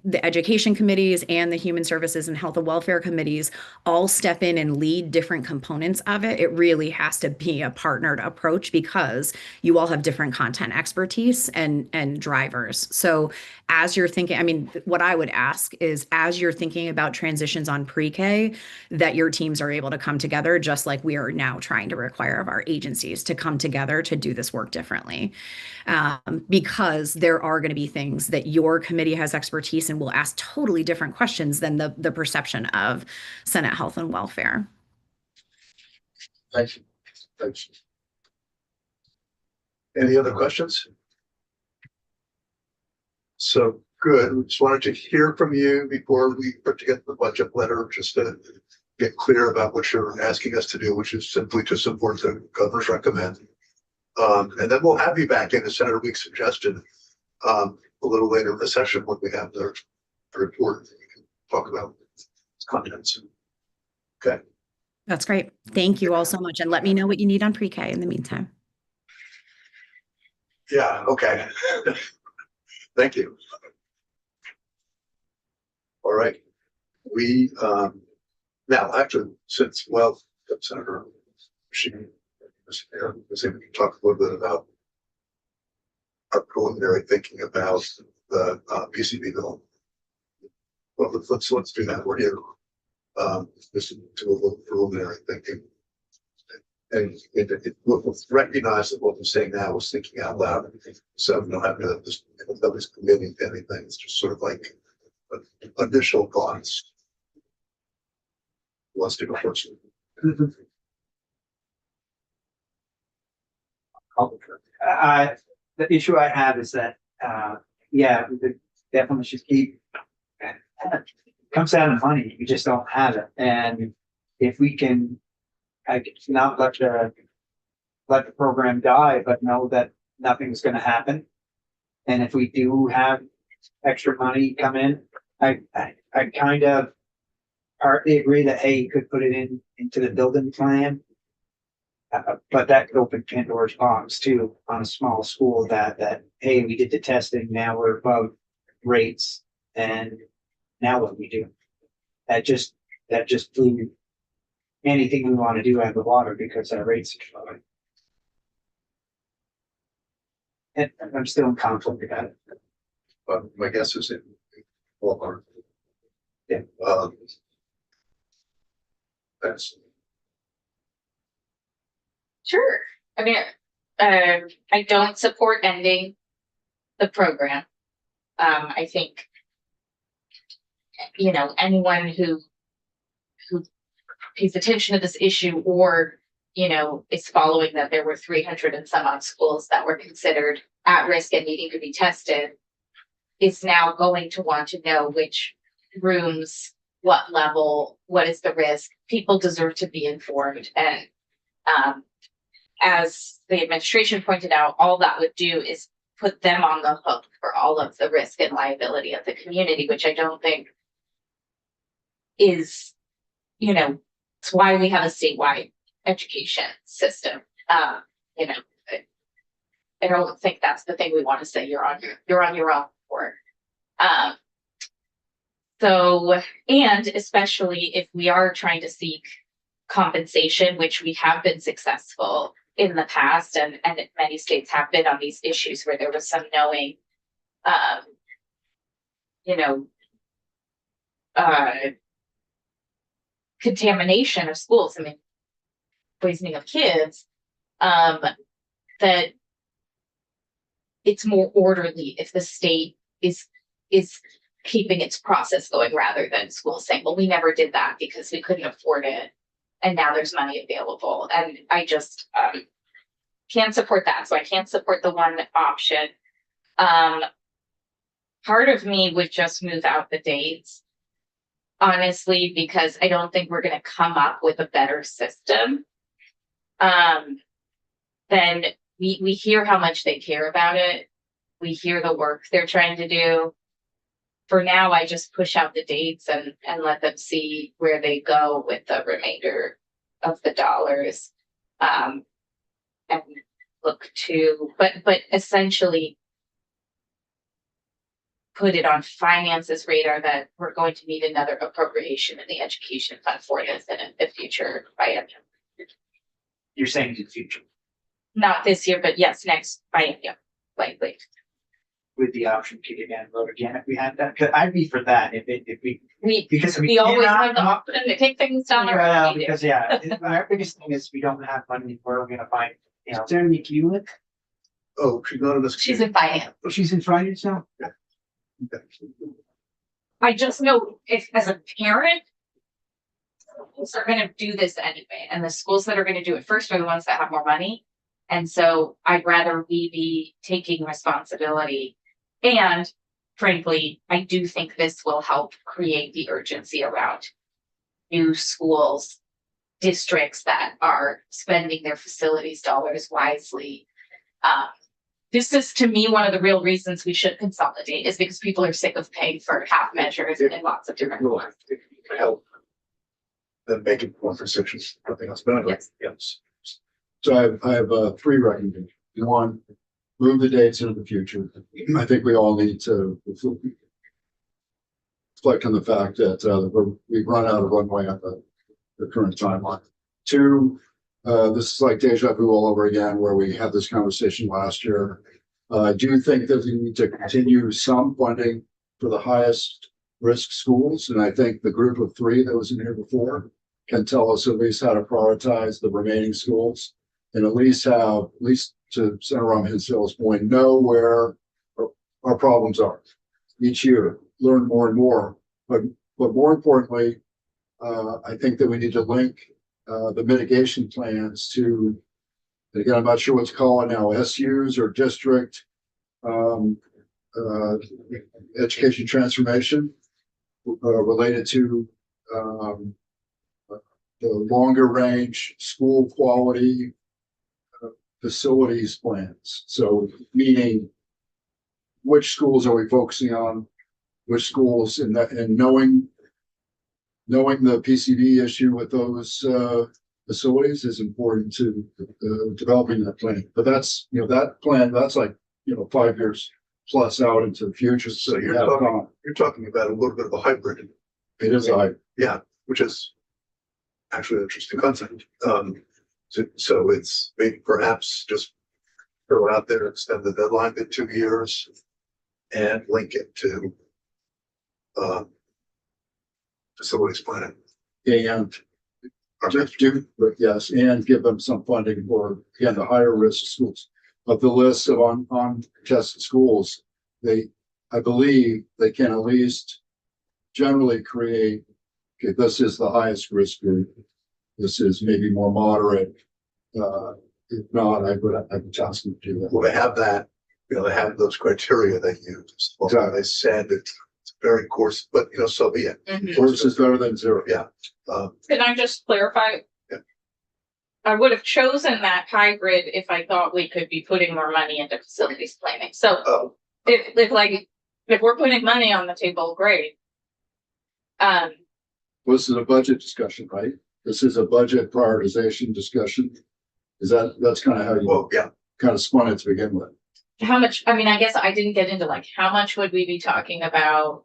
the education committees and the human services and health and welfare committees all step in and lead different components of it, it really has to be a partnered approach because you all have different content expertise and drivers. So as you're thinking, what I would ask is, as you're thinking about transitions on pre-K, that your teams are able to come together, just like we are now trying to require of our agencies to come together to do this work differently. Because there are going to be things that your committee has expertise and will ask totally different questions than the perception of Senate Health and Welfare. Thank you. Thanks. Any other questions? So good. We just wanted to hear from you before we put together the budget letter, just to get clear about what you're asking us to do, which is simply to support the governor's recommend. And then we'll have you back in, as Senator Weeks suggested, a little later in the session when we have the report, we can talk about contents. Okay. That's great. Thank you all so much. And let me know what you need on pre-K in the meantime. Yeah, okay. Thank you. All right. We, now actually, since, well, Senator, she was here, we can talk a little bit about our preliminary thinking about the PCB bill. Well, let's do that. We're here. Just to do a little preliminary thinking. And it recognize that what we're saying now is thinking out loud. So we don't have to just nobody's committing to anything. It's just sort of like initial thoughts. Who wants to go first? The issue I have is that, yeah, we definitely should keep. It comes down to money. We just don't have it, and if we can, not let the program die, but know that nothing's going to happen. And if we do have extra money come in, I kind of partly agree that, hey, you could put it into the building plan. But that could open Pandora's box too on a small school that, hey, we did the testing, now we're above rates, and now what do we do? That just blew anything we want to do out of the water because our rates are low. And I'm still in conflict about it. But my guess is in Walmart. Yeah. That's Sure. I mean, I don't support ending the program. I think, anyone who pays attention to this issue or, is following that there were 300 and some odd schools that were considered at risk and needing to be tested is now going to want to know which rooms, what level, what is the risk. People deserve to be informed. And as the administration pointed out, all that would do is put them on the hook for all of the risk and liability of the community, which I don't think is, it's why we have a statewide education system. I don't think that's the thing we want to say you're on your own for. And especially if we are trying to seek compensation, which we have been successful in the past, and many states have been on these issues where there was some knowing, contamination of schools, poisoning of kids, that it's more orderly if the state is keeping its process going rather than schools saying, well, we never did that because we couldn't afford it. And now there's money available. And I just can't support that. So I can't support the one option. Part of me would just move out the dates, honestly, because I don't think we're going to come up with a better system. Then we hear how much they care about it. We hear the work they're trying to do. For now, I just push out the dates and let them see where they go with the remainder of the dollars. And look to, but essentially put it on finance's radar that we're going to need another appropriation in the education fund for this in the future biennium. You're saying in the future Not this year, but yes, next biennium, likely. with the option to kick it down the road again if we had that. 'Cause I'd be for that if we because We always cannot have the option to take things down the Yeah, road. because our biggest thing is we don't have money where we're gonna find, Jeremy Kulik. oh, she's not in this. She's in finance. She's in finance now. I just know if as a parent, schools are gonna do this anyway, and the schools that are gonna do it first are the ones that have more money. And so I'd rather we be taking responsibility. And frankly, I do think this will help create the urgency around new schools, districts that are spending their facilities dollars wisely. this is to me, one of the real reasons we should consolidate is because people are sick of paying for half measures in lots of different Will forms. help. Then make it more precision, nothing else, but anyway, yes. So I have three recommendations. One, move the dates into the future. I think we all need to reflect on the fact that we've run out of runway on the current timeline. Two, this is like deja vu all over again, where we had this conversation last year. I do think that we need to continue some funding for the highest risk schools. And I think the group of three that was in here before can tell us at least how to prioritize the remaining schools and at least to Senator Hinsdale's point, know where our problems are each year, learn more and more. But more importantly, I think that we need to link the mitigation plans to, again, I'm not sure what's called now, SUs or district education transformation related to the longer range school quality facilities plans. So meaning which schools are we focusing on, which schools, and knowing the PCD issue with those facilities is important to developing that plan. But that's, that plan, that's like, 5 years plus out into the future. So you're talking about a little bit of a hybrid. It is a hybrid. Yeah, which is actually an interesting concept. So it's maybe perhaps just throw it out there, extend the deadline to 2 years and link it to facilities planning. And yes, and give them some funding for, again, the higher risk schools. But the list of untested schools, I believe they can at least generally create, okay, this is the highest risk group. This is maybe more moderate. If not, I would task them to do that. Well, they have that, they have those criteria they use. Well, Exactly. they said it's very coarse, but so be it. Mhm. Worse is better than zero. Yeah. Can I just clarify? Yeah. I would have chosen that hybrid if I thought we could be putting more money into facilities planning. So Oh, if we're putting money on the table, great. Well, this is a budget discussion, right? This is a budget prioritization discussion. That's kind of how you well, yeah. kind of spun it to begin with. How much, I mean, I guess I didn't get into how much would we be talking about?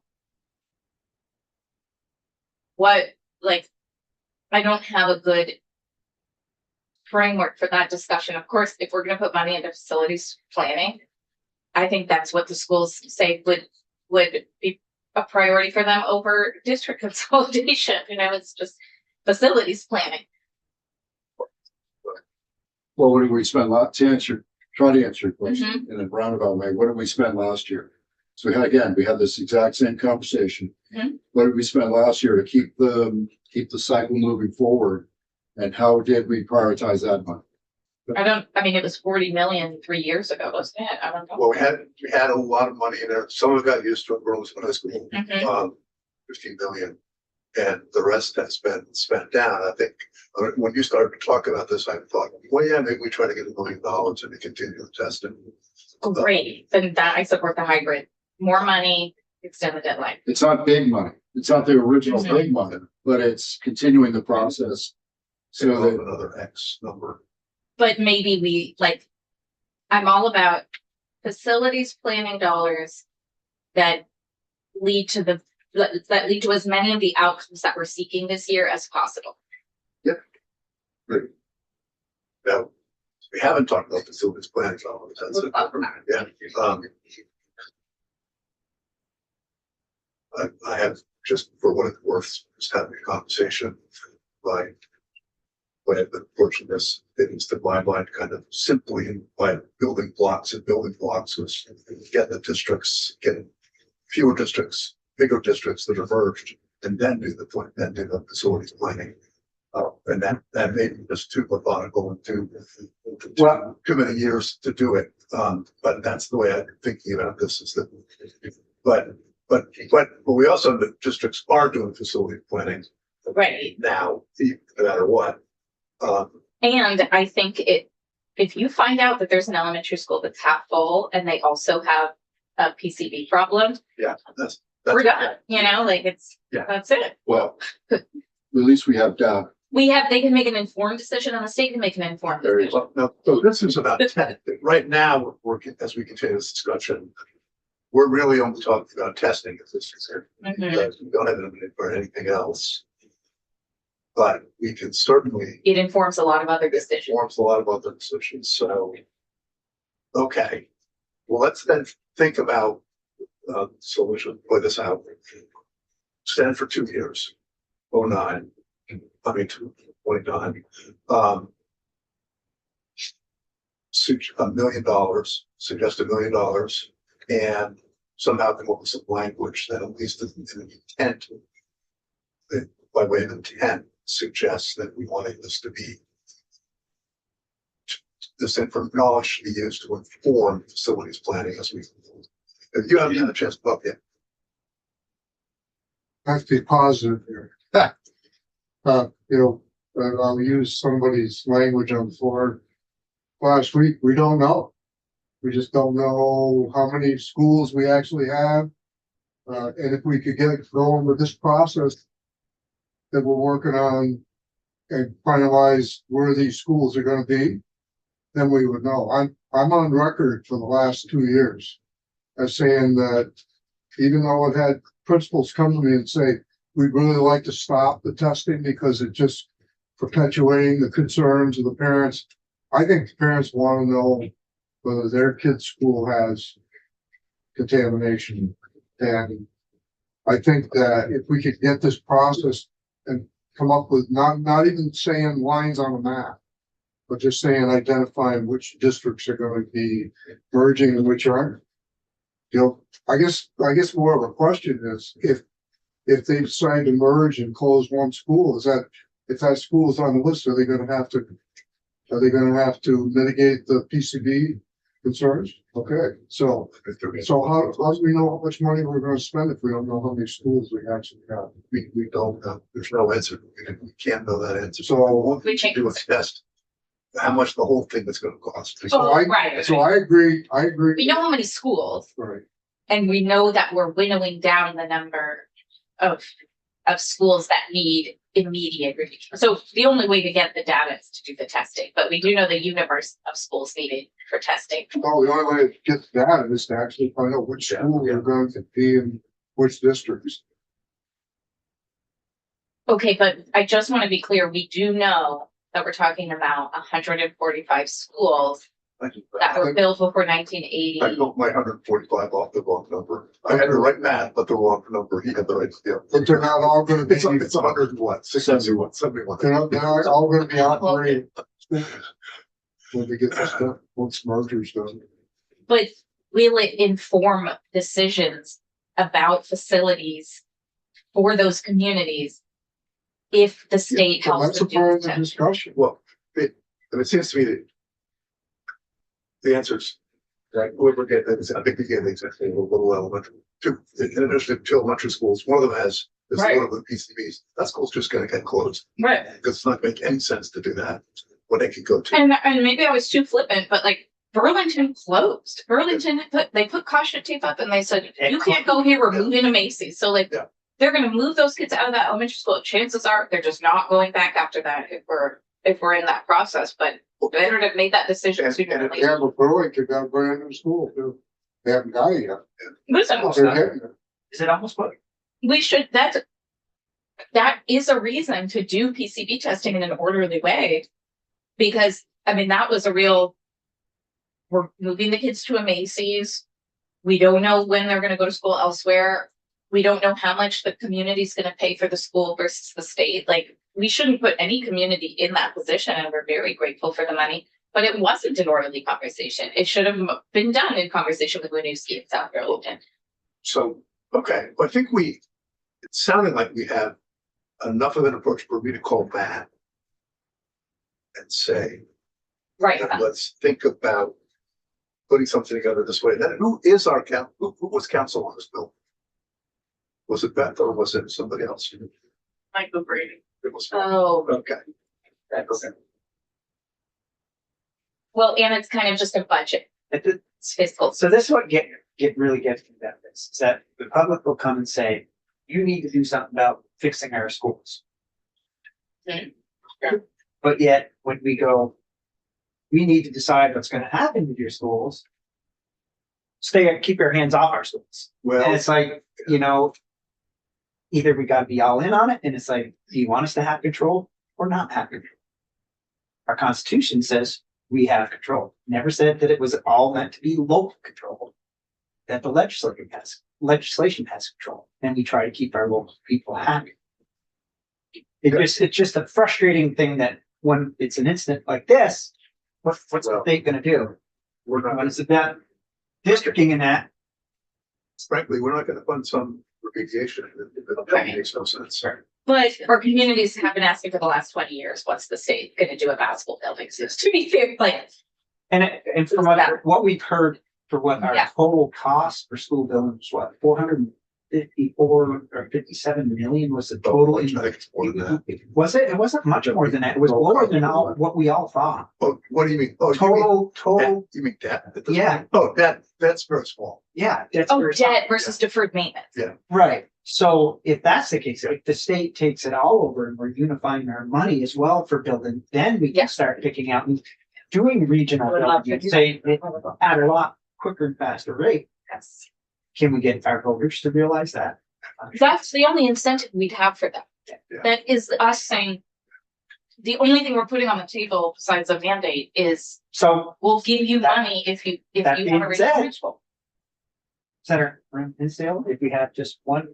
I don't have a good framework for that discussion. Of course, if we're gonna put money into facilities planning, I think that's what the schools say would be a priority for them over district consolidation. It's just facilities planning. Well, what did we spend try to answer your question in a roundabout way. What did we spend last year? So we had this exact same conversation. Mhm. What did we spend last year to keep the cycle moving forward? And how did we prioritize that money? It was 40 million 3 years ago, wasn't it? I don't know. Well, we had a lot of money in there. Some of it got used to it, Burlington High School, Mhm. 15 million. And the rest has been spent down. I think when you started to talk about this, I thought, well, yeah, maybe we try to get $1 million and to continue the testing. Great. Then that I support the hybrid. More money, extend the deadline. It's not big money. It's not the original Mhm. big money, but it's continuing the process. So So that another X number. But maybe I'm all about facilities planning dollars that lead to as many of the outcomes that we're seeking this year as possible. Now, we haven't talked about facilities planning. So yeah. I have, just for what it's worth, just having a conversation by way of the portionless things that my mind kind of simply by building blocks was get the districts, get fewer districts, bigger districts that are merged, and then do the facilities planning. And that may be just too methodical and too many years to do it. But that's the way I'm thinking about this is that, but we also, the districts are doing facility planning Right. now, no matter what. And I think if you find out that there's an elementary school that's half full and they also have a PCB problem, Yeah, that's. we're done, you know, like Yeah. that's it. Well, At least we have data. They can make an informed decision and the state can make an informed there you decision. go. No, so this is about 10. Right now, we're working, as we continue this discussion, we're really only talking about testing as this is here. Mhm. Because we don't have it for anything else. But we can certainly It informs a lot of other decisions. forms a lot of other decisions, so. Okay, well, let's then think about, so we should play this out. Stand for 2 years, 09, 29. $1 million, suggest $1 million, and somehow come up with some language that at least in the intent, by way of intent, suggests that we wanted this to be this knowledge should be used to inform facilities planning as we. If you haven't had a chance to look yet. I have to be positive here. I'll use somebody's language on the floor. Last week, we don't know. We just don't know how many schools we actually have. And if we could get going with this process that we're working on and finalize where these schools are gonna be, then we would know. I'm on record for the last 2 years as saying that even though I've had principals come to me and say, we'd really like to stop the testing because it's just perpetuating the concerns of the parents. I think the parents want to know whether their kid's school has contamination. And I think that if we could get this process and come up with not even saying lines on a map, but just saying identifying which districts are going to be merging and which aren't. I guess more of a question is if they decide to merge and close one school, if that school is on the list, are they going to have to mitigate the PCB concerns? Okay, so how do we know how much money we're going to spend if we don't know how many schools we actually have? We don't know. There's no answer. We can't know that answer. So what we can do is test how much the whole thing is going to cost. I agree. We know how many schools Right. and we know that we're winnowing down the number of schools that need immediate review. So the only way to get the data is to do the testing, but we do know the universe of schools needed for testing. Well, the only way to get the data is to actually find out which school they're going to be in which districts. Okay, but I just want to be clear, we do know that we're talking about 145 schools that were built before 1980. I built my 145 off the wrong number. I had the right math, but the wrong number. He had the right scale. But they're not all going to be. It's 100 and what? 71. They're not all going to be operating. When we get this stuff, once merger's done. But will it inform decisions about facilities for those communities if the state So helps that's a them do part of the the testing? discussion. Well, it seems to me that the answers that whoever get, I think again, exactly a little elementary. In addition to 2 elementary schools, one of them has this Right. one of the PCBs. That school's just going to get closed Right. because it's not going to make any sense to do that when they could go to. And maybe I was too flippant, but like Burlington closed. Burlington put caution tape up and they said, you can't go here, we're moving to Macy's. So like, Yeah. they're gonna move those kids out of that elementary school. Chances are they're just not going back after that if we're in that process, but better to make that decision sooner than later. Yeah, but Burlington got a brand new school too. They haven't got it yet. Listen, They're getting it. Is it almost what? we should, that is a reason to do PCB testing in an orderly way. Because, I mean, that was we're moving the kids to a Macy's. We don't know when they're gonna go to school elsewhere. We don't know how much the community's gonna pay for the school versus the state. Like, we shouldn't put any community in that position, and we're very grateful for the money. But it wasn't an orderly conversation. It should have been done in conversation with Winooski and South Burlington. So, okay, I think it sounded like we have enough of an approach for me to call back and say, Right. let's think about putting something together this way. Then who is our who was counsel on this bill? Was it Beth or was it somebody else? Michael Brady. It was. Oh, Okay. that's, Okay. Well, and it's kind of just a budget. It's fiscal. So this is what really gets me about this, is that the public will come and say, you need to do something about fixing our schools. Mhm. But yet, when we go, we need to decide what's gonna happen with your schools. Keep your hands off our schools. And Well, it's like, you know, either we gotta be all in on it, and it's like, do you want us to have control or not have control? Our constitution says we have control. Never said that it was all meant to be local control. That the legislation has control, and we try to keep our local people happy. It's just a frustrating thing that when it's an incident like this, what's the state gonna do? we're When not, it's about districting in that, frankly, we're not gonna fund some remediation. That Okay. makes no sense. But our communities have been asking for the last 20 years, what's the state gonna do about school buildings? It's to be fair, like, and from what we've heard for what our Yeah. total cost for school buildings, what, 454 or 57 million was the total. I think it's more than that. Was it? It wasn't much more than that. It was lower than what we all thought. Oh, what do you mean? Oh, you mean, Total, you mean debt? at this Yeah. point? Oh, that's very small. yeah. That's oh, very debt versus deferred maintenance. Right. So if that's the case, if the state takes it all over and we're unifying our money as well for building, then we Yeah. can start picking out and doing regional I would love building, to do say it at a lot quicker and faster rate. Yes. Can we get our voters to realize that? That's the only incentive we'd have for that. Yeah. That is us saying, the only thing we're putting on the table besides a mandate is So we'll give you That- money if you that want to being raise said- your school. Senator Hinsdale, if we have just one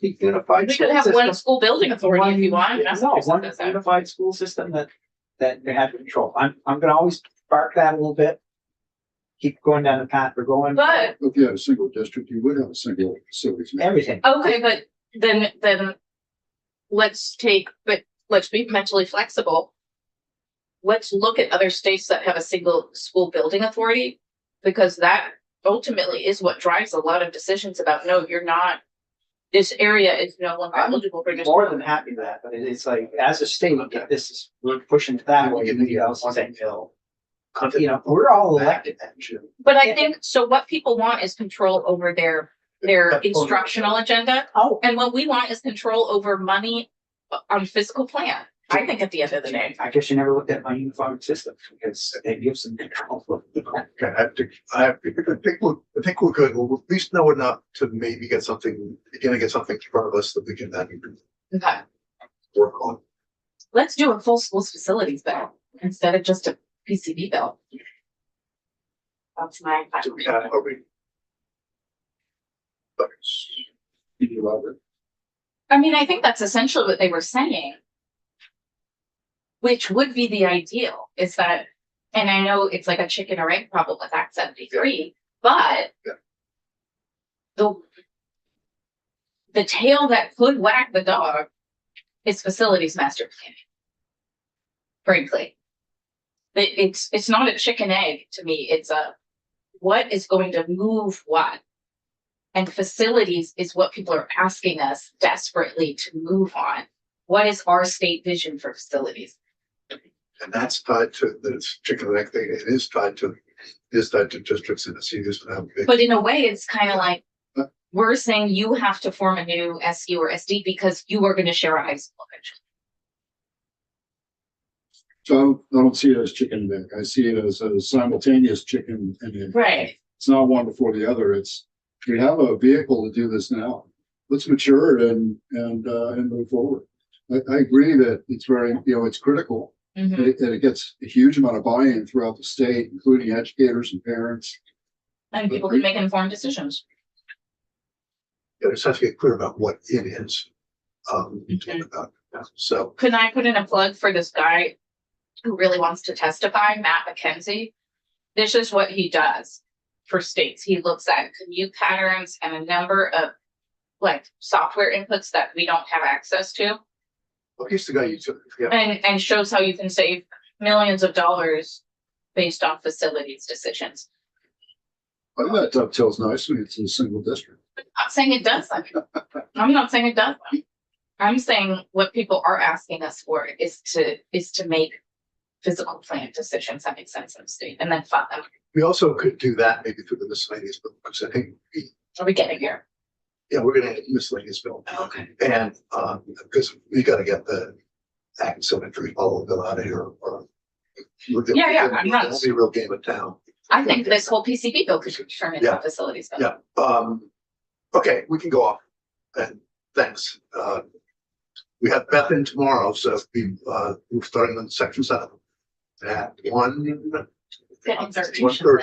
unified. We could have school one system, school building authority if you want. No, That's what one this is. unified school system that they have control. I'm gonna always bark that a little bit. Keep going down the path we're going. But, If you had a single district, you would have a single facilities. manager. Everything. okay, but then let's be mentally flexible. Let's look at other states that have a single school building authority, because that ultimately is what drives a lot of decisions about, no, you're not, this area is no longer I'm eligible for this. More than happy with that, but it's like, as a state, we're pushing to that way, and you else is saying, you know, we're all elected. But I think, so what people want is control over their instructional agenda. Oh, And what we want is control over money on fiscal plan. I think at the end of the day. I guess you never looked at my unified system, because it gives them control. Okay, I think we're good. We'll at least know enough to maybe get something in front of us that we can then Okay, work on. let's do a full schools facilities bill instead of just a PCB bill. That's my. Do we have, are we? But Did you love it? I mean, I think that's essentially what they were saying. Which would be the ideal, is that, and I know it's like a chicken or egg problem with Act 73, but Yeah. the tail that could whack the dog is facilities master planning. Frankly. It's not a chicken egg to me, it's a, what is going to move what? And facilities is what people are asking us desperately to move on. What is our state vision for facilities? And that's tied to this chicken and egg thing. It is tied to districts in the cities that have big. But in a way, it's kind of like, we're saying you have to form a new SU or SD because you are gonna share a high school eventually. So I don't see it as chicken and egg. I see it as a simultaneous chicken and egg. Right. It's not one before the other. It's, we have a vehicle to do this now. Let's mature it and move forward. I agree that it's very, it's critical. Mhm. And it gets a huge amount of buy-in throughout the state, including educators and parents. And people can make informed decisions. Yeah, just have to get clear about what it is. About. So, Can I put in a plug for this guy who really wants to testify, Matt McKenzie? This is what he does for states. He looks at commute patterns and a number of like software inputs that we don't have access to. well, he's the guy you took, yeah. And shows how you can save millions of dollars based on facilities decisions. I think that dovetails nicely. It's a single district. I'm not saying it does. I'm not saying it doesn't. I'm saying what people are asking us for is to make physical plant decisions that make sense in the state and then fund them. We also could do that maybe through the miscellaneous bill, because I think, Are we getting here? yeah, we're gonna have miscellaneous bill. Okay. And, because we gotta get the act and cemetery all bill out of here, or. Yeah, I'm not- The only real game in town. I think this whole PCB bill could turn into Yeah. a facilities bill. Yeah, okay, we can go off, and thanks. We have Beth in tomorrow, so we're starting on section 7. At 1. Good insertion. 1:30.